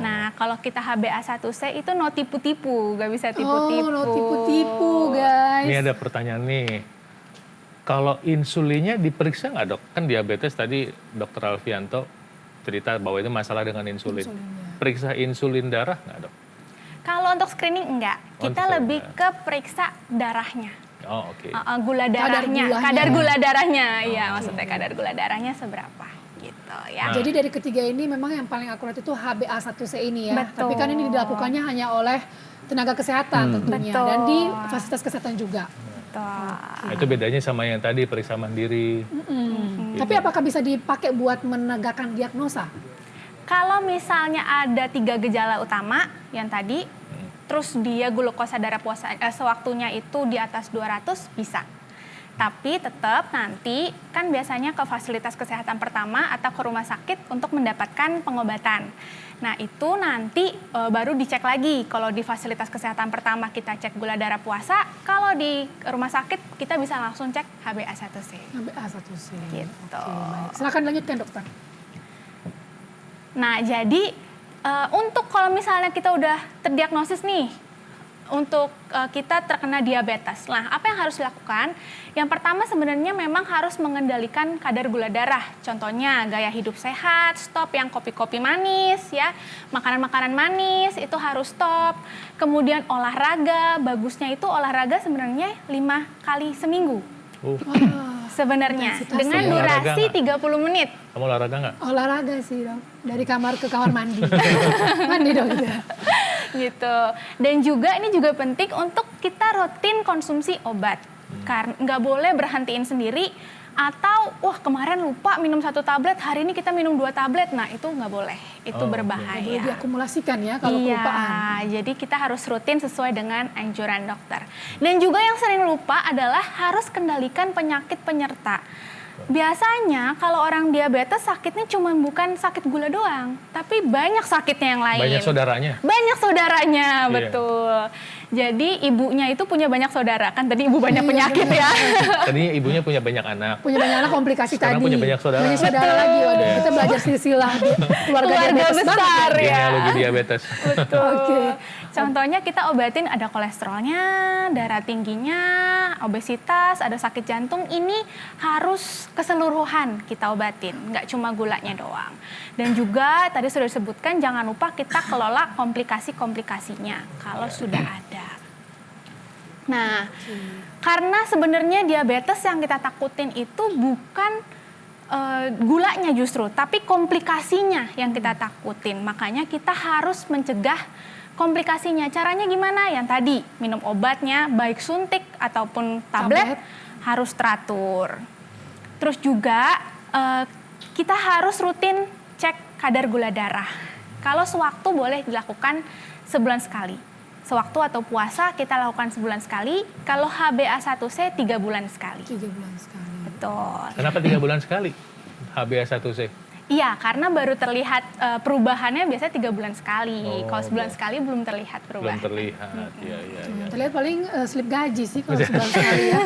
Nah kalau kita HbA1c itu no tipu-tipu, nggak bisa tipu-tipu. Oh, no tipu-tipu guys. Ini ada pertanyaan nih. Kalau insulinnya diperiksa nggak dok? Kan diabetes tadi dokter Alfianto cerita bahwa itu masalah dengan insulin. Periksa insulin darah nggak dok? Kalau untuk screening enggak, kita Untuk lebih screening. ke periksa darahnya. Oh oke. Gula darahnya, gulanya. kadar gula darahnya, iya maksudnya kadar gula darahnya seberapa gitu ya. Jadi dari ketiga ini memang yang paling akurat itu HbA1c ini ya. Betul. Tapi kan ini dilakukannya hanya oleh tenaga kesehatan tentunya. Betul. Dan di fasilitas kesehatan juga. Betul. Nah, itu bedanya sama yang tadi periksa mandiri. Tapi apakah bisa dipakai buat menegakkan diagnosa? Kalau misalnya ada 3 gejala utama yang tadi, terus dia glukosa darah puasa sewaktunya itu di atas 200 bisa. Tapi tetap nanti kan biasanya ke fasilitas kesehatan pertama atau ke rumah sakit untuk mendapatkan pengobatan. Nah itu nanti baru dicek lagi. Kalau di fasilitas kesehatan pertama kita cek gula darah puasa, kalau di rumah sakit kita bisa langsung cek HbA1c. HbA1c. Gitu. Oke, baik. Silakan lanjutkan dokter. Nah, jadi untuk kalau misalnya kita udah terdiagnosis nih, untuk kita terkena diabetes. Nah, apa yang harus dilakukan? Yang pertama sebenarnya memang harus mengendalikan kadar gula darah. Contohnya gaya hidup sehat, stop yang kopi-kopi manis ya. Makanan-makanan manis itu harus stop. Kemudian olahraga, bagusnya itu olahraga sebenarnya 5 kali seminggu. Sebenarnya dengan durasi 30 menit. Kamu olahraga nggak? Olahraga sih dong, dari kamar ke kamar mandi. Mandi dong gitu ya. Gitu. Dan juga ini juga penting untuk kita rutin konsumsi obat. Karena nggak boleh berhentiin sendiri atau wah kemarin lupa minum 1 tablet, hari ini kita minum 2 tablet. Nah, itu nggak boleh. Itu berbahaya. Nggak boleh diakumulasikan ya kalau kelupaan. Jadi kita harus rutin sesuai dengan anjuran dokter. Dan juga yang sering lupa adalah harus kendalikan penyakit penyerta. Biasanya kalau orang diabetes sakitnya cuma bukan sakit gula doang, tapi banyak sakitnya yang lain. Banyak saudaranya? Banyak saudaranya, Iya. betul. Jadi ibunya itu punya banyak saudara, kan tadi ibu banyak penyakit ya. Tadinya ibunya punya banyak anak. Punya banyak anak komplikasi Sekarang tadi. punya banyak saudara. Banyak saudara lagi. Waduh, kita belajar silsilah keluarga diabetes besar banget. ya. Genealogi diabetes. Betul. Oke. Contohnya kita obatin ada kolesterolnya, darah tingginya, obesitas, ada sakit jantung. Ini harus keseluruhan kita obatin, nggak cuma gulanya doang. Dan juga tadi sudah disebutkan jangan lupa kita kelola komplikasi-komplikasinya kalau sudah ada. Nah, karena sebenarnya diabetes yang kita takutin itu bukan gulanya justru, tapi komplikasinya yang kita takutin. Makanya kita harus mencegah komplikasinya. Caranya gimana? Yang tadi, minum obatnya baik suntik ataupun tablet harus teratur. Terus juga kita harus rutin cek kadar gula darah. Kalau sewaktu boleh dilakukan sebulan sekali. Sewaktu atau puasa kita lakukan sebulan sekali. Kalau HbA1c 3 bulan sekali. 3 bulan sekali. Betul. Kenapa 3 bulan sekali? HbA1c. Iya, karena baru terlihat perubahannya biasanya 3 bulan sekali. Oh, Kalau sebulan sekali belum terlihat Belum perubahan. terlihat. Iya, iya, iya. Terlihat paling slip gaji sih kalau sebulan sekali ya.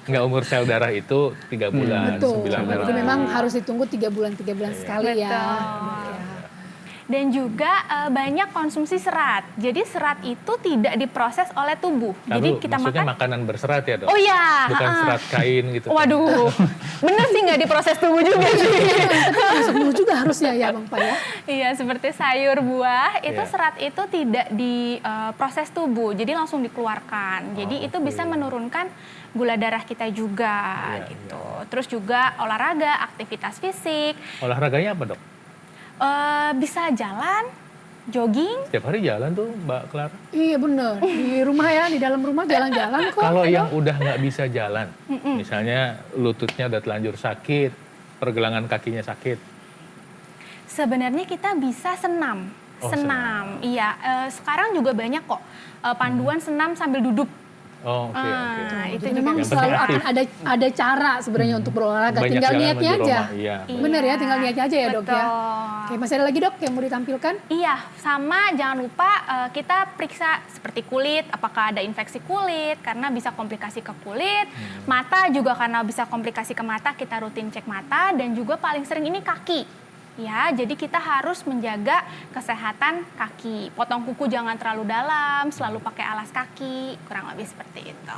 Nggak, umur sel darah itu 3 bulan, Betul. 9 bulan. Jadi memang harus ditunggu 3 bulan sekali ya. Betul. Dan juga banyak konsumsi serat. Jadi serat itu tidak diproses oleh tubuh. Jadi Lalu, kita maksudnya makan. makanan berserat ya dok? Oh iya. Bukan serat kain gitu. Waduh, bener sih nggak diproses tubuh juga sih. Tapi masuk dulu juga harusnya ya Bang Pa ya. Iya, seperti sayur, buah, itu Iya. serat itu tidak diproses tubuh, jadi langsung dikeluarkan. Jadi itu bisa menurunkan gula darah kita juga Iya, gitu. Terus juga olahraga, aktivitas fisik, Olahraganya apa dok? bisa jalan, jogging. Setiap hari jalan tuh Mbak Clara? Iya bener, di rumah ya, di dalam rumah jalan-jalan kok. Kalau yang udah nggak bisa jalan, misalnya lututnya udah telanjur sakit, pergelangan kakinya sakit. Sebenarnya kita bisa senam. Oh, Senam, iya. Sekarang juga banyak kok panduan senam sambil duduk. Oh, oke, oke. Nah, itu Jadi juga memang Yang bisa. selalu penting akan ada cara sebenarnya untuk berolahraga. Banyak Tinggal jalan niatnya di aja. rumah, iya. Bener ya, tinggal niatnya aja ya dok ya. Betul. Oke, masih ada lagi dok yang mau ditampilkan? Iya, sama jangan lupa kita periksa seperti kulit, apakah ada infeksi kulit, karena bisa komplikasi ke kulit. Mata juga karena bisa komplikasi ke mata, kita rutin cek mata. Dan juga paling sering ini kaki. Ya, jadi kita harus menjaga kesehatan kaki. Potong kuku jangan terlalu dalam, selalu pakai alas kaki, kurang lebih seperti itu.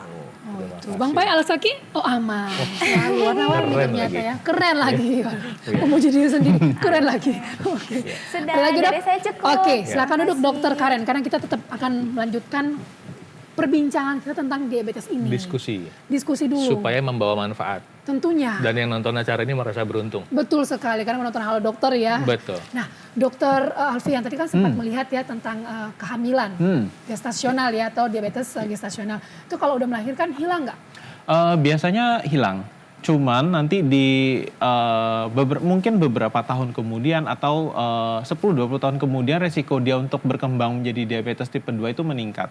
Oh itu. Bang Pa alas kaki? Oh aman. Selalu warna-warni Keren ternyata lagi. ya. Keren lagi. Memuji diri sendiri. Keren lagi. Oke. Sudah, Ada lagi, Dok? dari saya cukup. Oke, Terima silakan duduk kasih. Dokter Karen. Karena kita tetap akan melanjutkan perbincangan kita tentang diabetes ini. Diskusi dulu. Supaya membawa manfaat. Tentunya. Dan yang nonton acara ini merasa beruntung. Betul sekali, karena menonton Halo Dokter ya. Betul. Nah, Dokter Alfian tadi kan sempat melihat ya tentang kehamilan gestasional ya, atau diabetes gestasional. Itu kalau udah melahirkan hilang nggak? Biasanya hilang. Cuman nanti di mungkin beberapa tahun kemudian atau 10-20 tahun kemudian resiko dia untuk berkembang menjadi diabetes tipe 2 itu meningkat.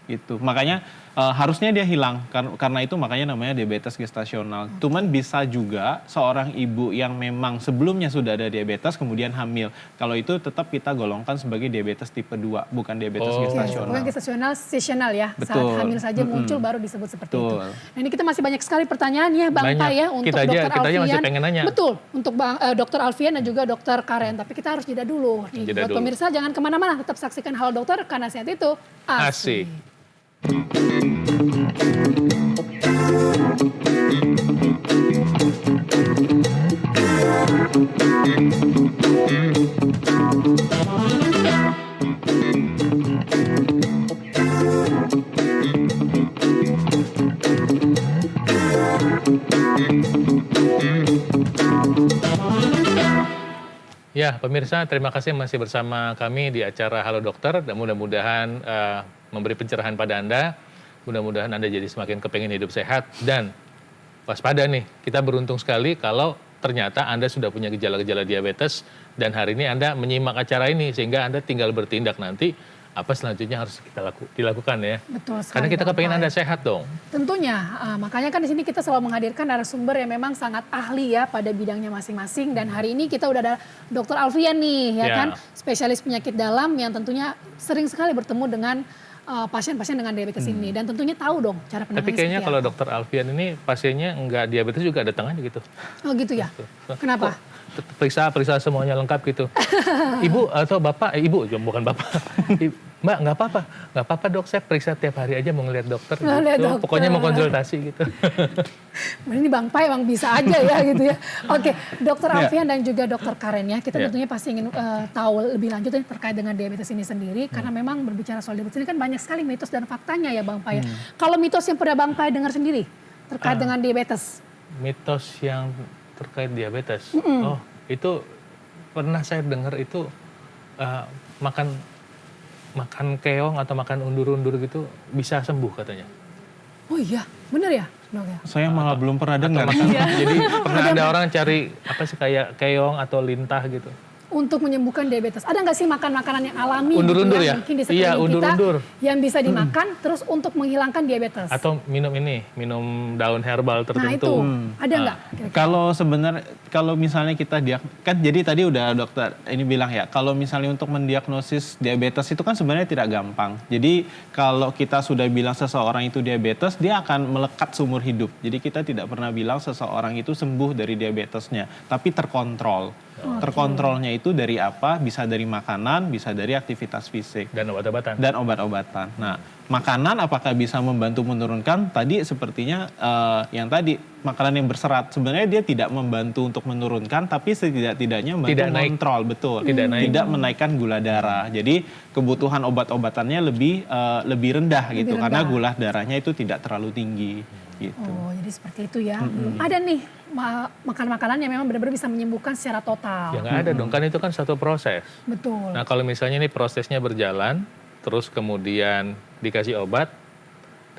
Gitu. Makanya harusnya dia hilang karena itu makanya namanya diabetes gestasional. Cuman bisa juga seorang ibu yang memang sebelumnya sudah ada diabetes kemudian hamil. Kalau itu tetap kita golongkan sebagai diabetes tipe 2, bukan diabetes gestasional. Bukan gestasional, seasonal ya. Betul. Saat hamil saja muncul baru disebut seperti itu. Betul. Nah ini kita masih banyak sekali pertanyaan ya Bang Banyak. Pa ya untuk Kita Dokter aja Alfian. masih pengen nanya. Betul, untuk Dokter Alfian dan juga Dokter Karen. Tapi kita harus jeda dulu. Nih, Jeda buat dulu. pemirsa jangan kemana-mana, tetap saksikan Halo Dokter karena sehat itu Asik. Ya, pemirsa, terima kasih masih bersama kami di acara Halo Dokter, dan mudah-mudahan memberi pencerahan pada Anda. Mudah-mudahan Anda jadi semakin kepengen hidup sehat, dan waspada nih, kita beruntung sekali kalau ternyata Anda sudah punya gejala-gejala diabetes, dan hari ini Anda menyimak acara ini, sehingga Anda tinggal bertindak nanti, apa selanjutnya harus kita dilakukan ya. Betul sekali. Karena kita Bang kepengen Pai. Anda sehat dong. Tentunya, makanya kan di sini kita selalu menghadirkan narasumber yang memang sangat ahli ya pada bidangnya masing-masing. Dan hari ini kita udah ada Dr. Alfian nih, ya Ya. kan, spesialis penyakit dalam yang tentunya sering sekali bertemu dengan pasien-pasien dengan diabetes ini. Dan tentunya tahu dong cara penanganannya. Tapi kayaknya seperti kalau apa. Dr. Alfian ini pasiennya nggak diabetes juga datang aja gitu. Oh gitu ya? Kenapa? Periksa semuanya lengkap gitu. Ibu atau bapak, ibu bukan bapak. Mbak nggak apa-apa dok, saya periksa tiap hari aja mau ngeliat dokter. Mau lihat Gitu. dokter. Pokoknya mau konsultasi gitu. Ini Bang Pai emang bisa aja ya gitu ya. Oke, Dr. Ya. Alfian dan juga Dr. Karen ya. Kita Ya. tentunya pasti ingin tahu lebih lanjut nih terkait dengan diabetes ini sendiri. Karena memang berbicara soal diabetes ini kan banyak sekali mitos dan faktanya ya Bang Pai. Kalau mitos yang pernah Bang Pai dengar sendiri terkait dengan diabetes. Mitos yang terkait diabetes. Oh, itu pernah saya dengar itu makan keong atau makan undur-undur gitu bisa sembuh katanya. Oh iya, bener ya dok ya? Saya malah belum pernah dengar. Jadi pernah ada orang cari apa sih kayak keong atau lintah gitu. Untuk menyembuhkan diabetes. Ada nggak sih makan-makanan yang alami Undur-undur gitu ya? mungkin di Iya, sekeliling undur-undur. kita yang bisa dimakan terus untuk menghilangkan diabetes? Atau minum daun herbal Nah itu, tertentu. ada nggak? kira-kira? Kalau misalnya kita kan jadi tadi udah dokter ini bilang ya, kalau misalnya untuk mendiagnosis diabetes itu kan sebenarnya tidak gampang. Jadi kalau kita sudah bilang seseorang itu diabetes, dia akan melekat seumur hidup. Jadi kita tidak pernah bilang seseorang itu sembuh dari diabetesnya, tapi terkontrol. Terkontrolnya itu dari apa? Bisa dari makanan, bisa dari aktivitas fisik. Dan obat-obatan. Dan obat-obatan. Nah, makanan apakah bisa membantu menurunkan? Tadi sepertinya yang tadi makanan yang berserat sebenarnya dia tidak membantu untuk menurunkan, tapi setidak-tidaknya membantu Tidak naik. mengontrol, betul. Tidak naik. Tidak menaikkan gula darah. Jadi kebutuhan obat-obatannya lebih rendah gitu, rendah. karena gula darahnya itu tidak terlalu tinggi. Gitu. Oh, jadi seperti itu ya. Ada nih makan-makanan yang memang benar-benar bisa menyembuhkan secara total. Ya nggak ada dong, kan itu kan satu proses. Betul. Nah kalau misalnya ini prosesnya berjalan, terus kemudian dikasih obat,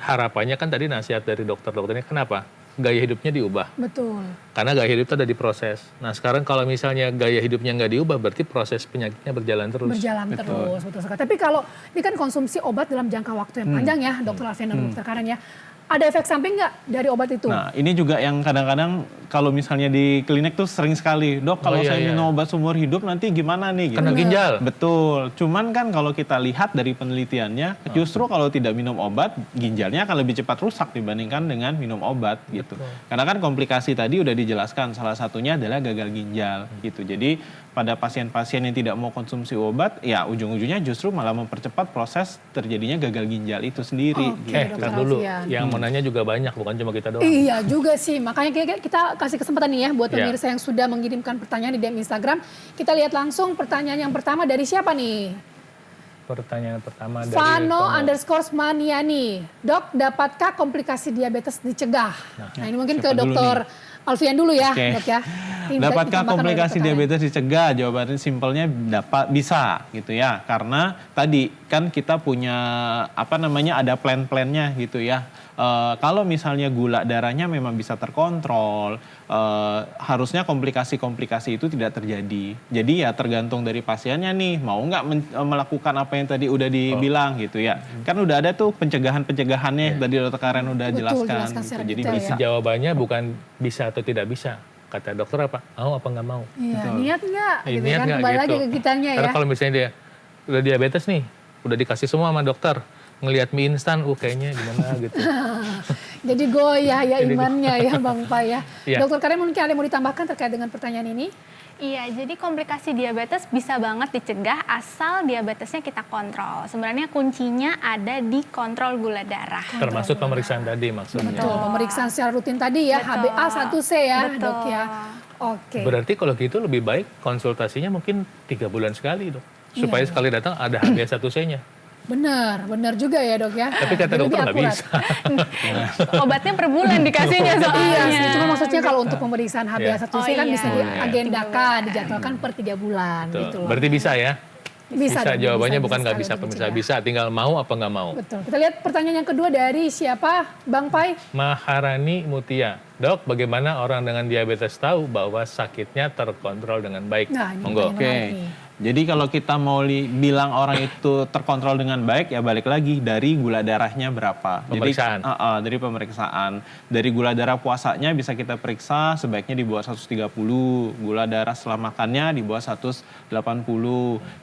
harapannya kan tadi nasihat dari dokter-dokternya, kenapa? Gaya hidupnya diubah. Betul. Karena gaya hidup itu ada diproses. Nah sekarang kalau misalnya gaya hidupnya nggak diubah, berarti proses penyakitnya berjalan terus. Berjalan terus, betul sekali. Tapi kalau ini kan konsumsi obat dalam jangka waktu yang panjang ya, Dokter Alfian dan Dokter Karen ya. Ada efek samping nggak dari obat itu? Nah, ini juga yang kadang-kadang kalau misalnya di klinik tuh sering sekali, dok kalau iya, saya iya. minum obat seumur hidup nanti gimana nih? Gitu. Kena ginjal. Betul. Cuman kan kalau kita lihat dari penelitiannya, justru kalau tidak minum obat, ginjalnya akan lebih cepat rusak dibandingkan dengan minum obat gitu. Karena kan komplikasi tadi udah dijelaskan, salah satunya adalah gagal ginjal gitu. Jadi pada pasien-pasien yang tidak mau konsumsi obat, ya ujung-ujungnya justru malah mempercepat proses terjadinya gagal ginjal itu sendiri. Oke. gitu. Dokter Kan dulu, Alfian. yang mau nanya juga banyak, bukan cuma kita doang. Iya juga sih, makanya kita kasih kesempatan nih ya buat Iya. pemirsa yang sudah mengirimkan pertanyaan di DM Instagram. Kita lihat langsung pertanyaan yang pertama dari siapa nih? Pertanyaan pertama dari Vano_Maniani. Dok, dapatkah komplikasi diabetes dicegah? Nah ini mungkin ke siapa dulu Dokter Alfian dulu ya, Oke. Dok ya. Ini Dapatkah ditambahkan oleh komplikasi Dokter Karen. diabetes dicegah? Jawabannya simpelnya bisa gitu ya. Karena tadi kan kita punya ada plan-plannya gitu ya. Kalau misalnya gula darahnya memang bisa terkontrol, harusnya komplikasi-komplikasi itu tidak terjadi. Jadi ya tergantung dari pasiennya nih, mau nggak melakukan apa yang tadi udah dibilang gitu ya. Kan udah ada tuh pencegahan-pencegahannya tadi Dokter Karen udah Betul, jelaskan. jelaskan Gitu. secara Jadi detail bisa. ya. Jawabannya bukan bisa atau tidak bisa. Kata dokter apa? Mau apa nggak mau? Iya, niat nggak? Gitu Niat kan, nggak kembali gitu. lagi ke kitanya ya. Karena kalau misalnya dia udah diabetes nih, udah dikasih semua sama dokter, ngelihat mie instan, kayaknya gimana gitu. Jadi goyah ya imannya ya Bang Pai ya. Iya. Dokter Karen mungkin ada yang mau ditambahkan terkait dengan pertanyaan ini? Iya, jadi komplikasi diabetes bisa banget dicegah asal diabetesnya kita kontrol. Sebenarnya kuncinya ada di kontrol gula darah. Termasuk pemeriksaan tadi maksudnya. Betul, pemeriksaan secara rutin tadi ya, Betul. HbA1c ya Betul. dok ya. Oke. Berarti kalau gitu lebih baik konsultasinya mungkin 3 bulan sekali dok. Supaya sekali datang ada HbA1c-nya. Benar juga ya dok ya. Tapi kata Jadi dokter lebih nggak akurat. bisa. Obatnya per bulan dikasihnya soalnya. Iya sih, cuma maksudnya kalau untuk pemeriksaan HbA1c Oh, kan iya. bisa diagendakan, dijadwalkan per 3 bulan Tuh, gitu loh. berarti bisa ya? Bisa, dong, Jawabannya bisa bukan nggak sekali bisa untuk pemirsa, mencegah. bisa. Tinggal mau apa nggak mau. Betul. Kita lihat pertanyaan yang kedua dari siapa? Bang Pai? Maharani Mutia. Dok, bagaimana orang dengan diabetes tahu bahwa sakitnya terkontrol dengan baik? Nah, ini Monggo. pertanyaan Oke. menarik nih. Jadi kalau kita mau bilang orang itu terkontrol dengan baik, ya balik lagi dari gula darahnya berapa. Pemeriksaan. Jadi, dari pemeriksaan. Dari gula darah puasanya bisa kita periksa sebaiknya di bawah 130. Gula darah setelah makannya di bawah 180.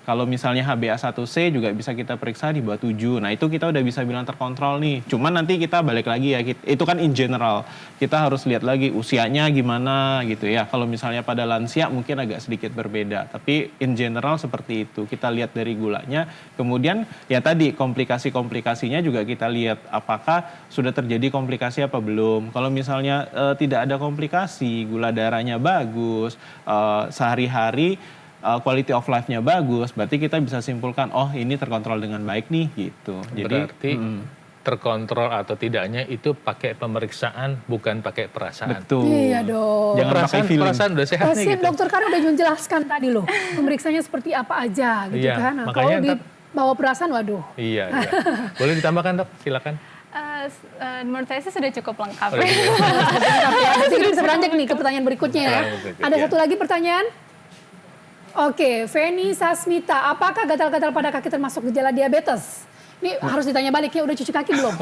Kalau misalnya HbA1c juga bisa kita periksa di bawah 7. Nah itu kita udah bisa bilang terkontrol nih. Cuman nanti kita balik lagi ya, itu kan in general. Kita harus lihat lagi usianya gimana gitu ya. Kalau misalnya pada lansia mungkin agak sedikit berbeda. Tapi in general seperti itu. Kita lihat dari gulanya. Kemudian ya tadi komplikasi-komplikasinya juga kita lihat apakah sudah terjadi komplikasi apa belum. Kalau misalnya tidak ada komplikasi, gula darahnya bagus, sehari-hari quality of life-nya bagus, berarti kita bisa simpulkan oh ini terkontrol dengan baik nih gitu. Jadi Berarti terkontrol atau tidaknya itu pakai pemeriksaan bukan pakai perasaan. betul. Iya dong. Jangan pakai feeling. Perasaan udah sehat nih Pasien gitu. dokter kan udah menjelaskan tadi loh, pemeriksaannya seperti apa aja gitu Iya, kan. Nah, makanya kalau dibawa perasaan, waduh. Iya. Boleh ditambahkan dok, silakan. Menurut saya sih sudah cukup lengkap. Oh, iya. Berarti kita bisa beranjak nih ke pertanyaan berikutnya ya. Pertanyaan berikutnya. Ada satu lagi pertanyaan? Oke, Feni Sasmita, apakah gatal-gatal pada kaki termasuk gejala diabetes? Ini harus ditanya balik ya, udah cuci kaki belum?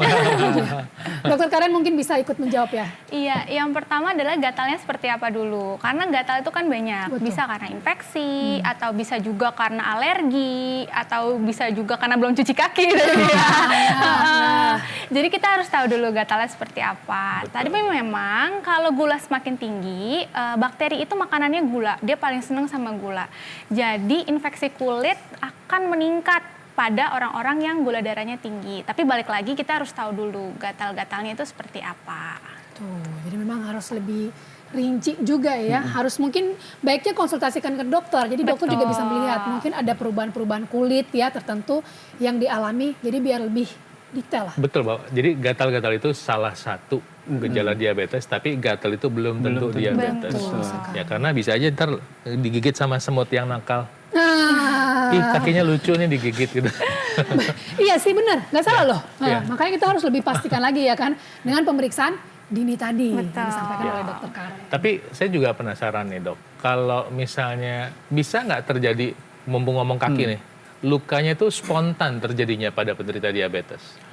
Dokter Karen mungkin bisa ikut menjawab ya. Iya, yang pertama adalah gatalnya seperti apa dulu. Karena gatal itu kan banyak. Betul. Bisa karena infeksi, atau bisa juga karena alergi, atau bisa juga karena belum cuci kaki. Jadi kita harus tahu dulu gatalnya seperti apa. Tadi memang kalau gula semakin tinggi, bakteri itu makanannya gula. Dia paling senang sama gula. Jadi infeksi kulit akan meningkat pada orang-orang yang gula darahnya tinggi. Tapi balik lagi kita harus tahu dulu gatal-gatalnya itu seperti apa. Tuh, jadi memang harus lebih rinci juga ya. Harus mungkin baiknya konsultasikan ke dokter. Jadi dokter juga bisa melihat mungkin ada perubahan-perubahan kulit ya tertentu yang dialami. Jadi biar lebih detail lah. Betul, Pak. Jadi gatal-gatal itu salah satu gejala diabetes, tapi gatal itu belum tentu diabetes. Betul sekali. Ya karena bisa aja ntar digigit sama semut yang nakal. Nah, Ih, kakinya lucu nih digigit gitu. iya sih benar, nggak salah loh. Nah, Iya. makanya kita harus lebih pastikan lagi ya kan dengan pemeriksaan dini tadi yang Betul. disampaikan Ya. oleh dokter Karen. Tapi saya juga penasaran nih dok, kalau misalnya bisa nggak terjadi, mumpung ngomong kaki nih, lukanya itu spontan terjadinya pada penderita diabetes?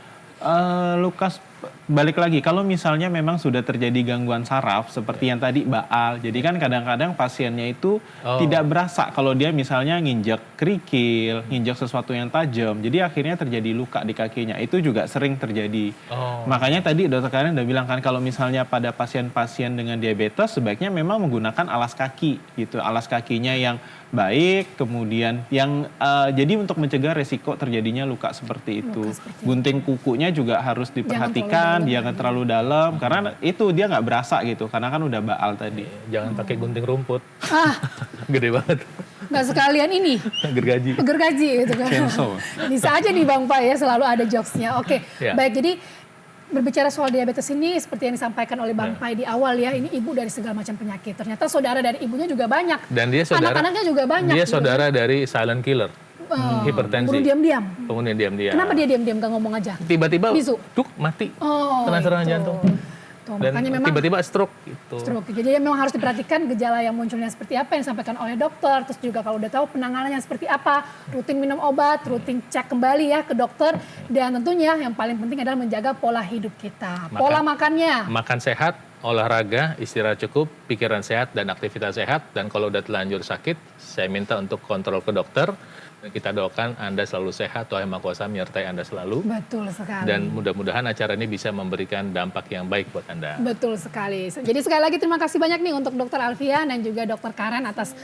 Lukas, balik lagi, kalau misalnya memang sudah terjadi gangguan saraf seperti yang tadi baal, jadi kan kadang-kadang pasiennya itu tidak berasa kalau dia misalnya nginjak kerikil, nginjak sesuatu yang tajam, jadi akhirnya terjadi luka di kakinya, itu juga sering terjadi. Makanya tadi dokter Karen udah bilang kan kalau misalnya pada pasien-pasien dengan diabetes sebaiknya memang menggunakan alas kaki gitu, alas kakinya yang baik, kemudian yang jadi untuk mencegah resiko terjadinya luka seperti itu. Gunting kukunya juga harus diperhatikan, jangan terlalu dalam karena itu dia nggak berasa gitu, karena kan udah baal tadi. Jangan pakai gunting rumput, Ah, gede banget, nggak sekalian ini gergaji. gergaji gitu kan. Cancel. Bisa aja nih Bang Pai ya, selalu ada jokesnya. Oke, Ya. baik, jadi berbicara soal diabetes ini seperti yang disampaikan oleh Bang Pai di awal ya, ini ibu dari segala macam penyakit. Ternyata saudara dari ibunya juga banyak. Dan dia saudara, anak-anaknya juga banyak. dia gitu saudara dari silent killer, hipertensi, Bunuh diam-diam. penghuni diam-diam. Kenapa dia diam-diam gak ngomong aja? Tiba-tiba, Bisu? duk, mati, Oh, kena serangan itu. jantung. Tuh, Dan makanya memang tiba-tiba stroke gitu. stroke. Jadi memang harus diperhatikan gejala yang munculnya seperti apa yang disampaikan oleh dokter. Terus juga kalau udah tahu penanganannya seperti apa, rutin minum obat, rutin cek kembali ya ke dokter. Dan tentunya yang paling penting adalah menjaga pola hidup kita. Pola makannya. Makan sehat, olahraga, istirahat cukup, pikiran sehat, dan aktivitas sehat. Dan kalau udah telanjur sakit, saya minta untuk kontrol ke dokter. Dan kita doakan Anda selalu sehat, Tuhan Yang Maha Kuasa menyertai Anda selalu. Betul sekali. Dan mudah-mudahan acara ini bisa memberikan dampak yang baik buat Anda. Betul sekali. Jadi sekali lagi terima kasih banyak nih untuk Dokter Alfian dan juga Dokter Karen atas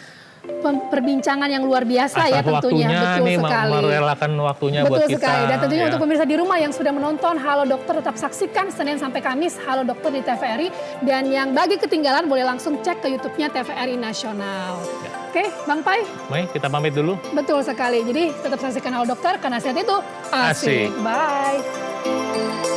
perbincangan yang luar biasa ya tentunya. Betul nih sekali. merelakan waktunya Betul buat kita. sekali. Dan tentunya ya. untuk pemirsa di rumah yang sudah menonton Halo Dokter, tetap saksikan Senin sampai Kamis Halo Dokter di TVRI. Dan yang bagi ketinggalan boleh langsung cek ke YouTube-nya TVRI Nasional. Ya. Oke, Bang Pai. Mai, kita pamit dulu. Betul sekali. Jadi tetap saksikan Halo Dokter karena sehat itu asik. Asik. Bye.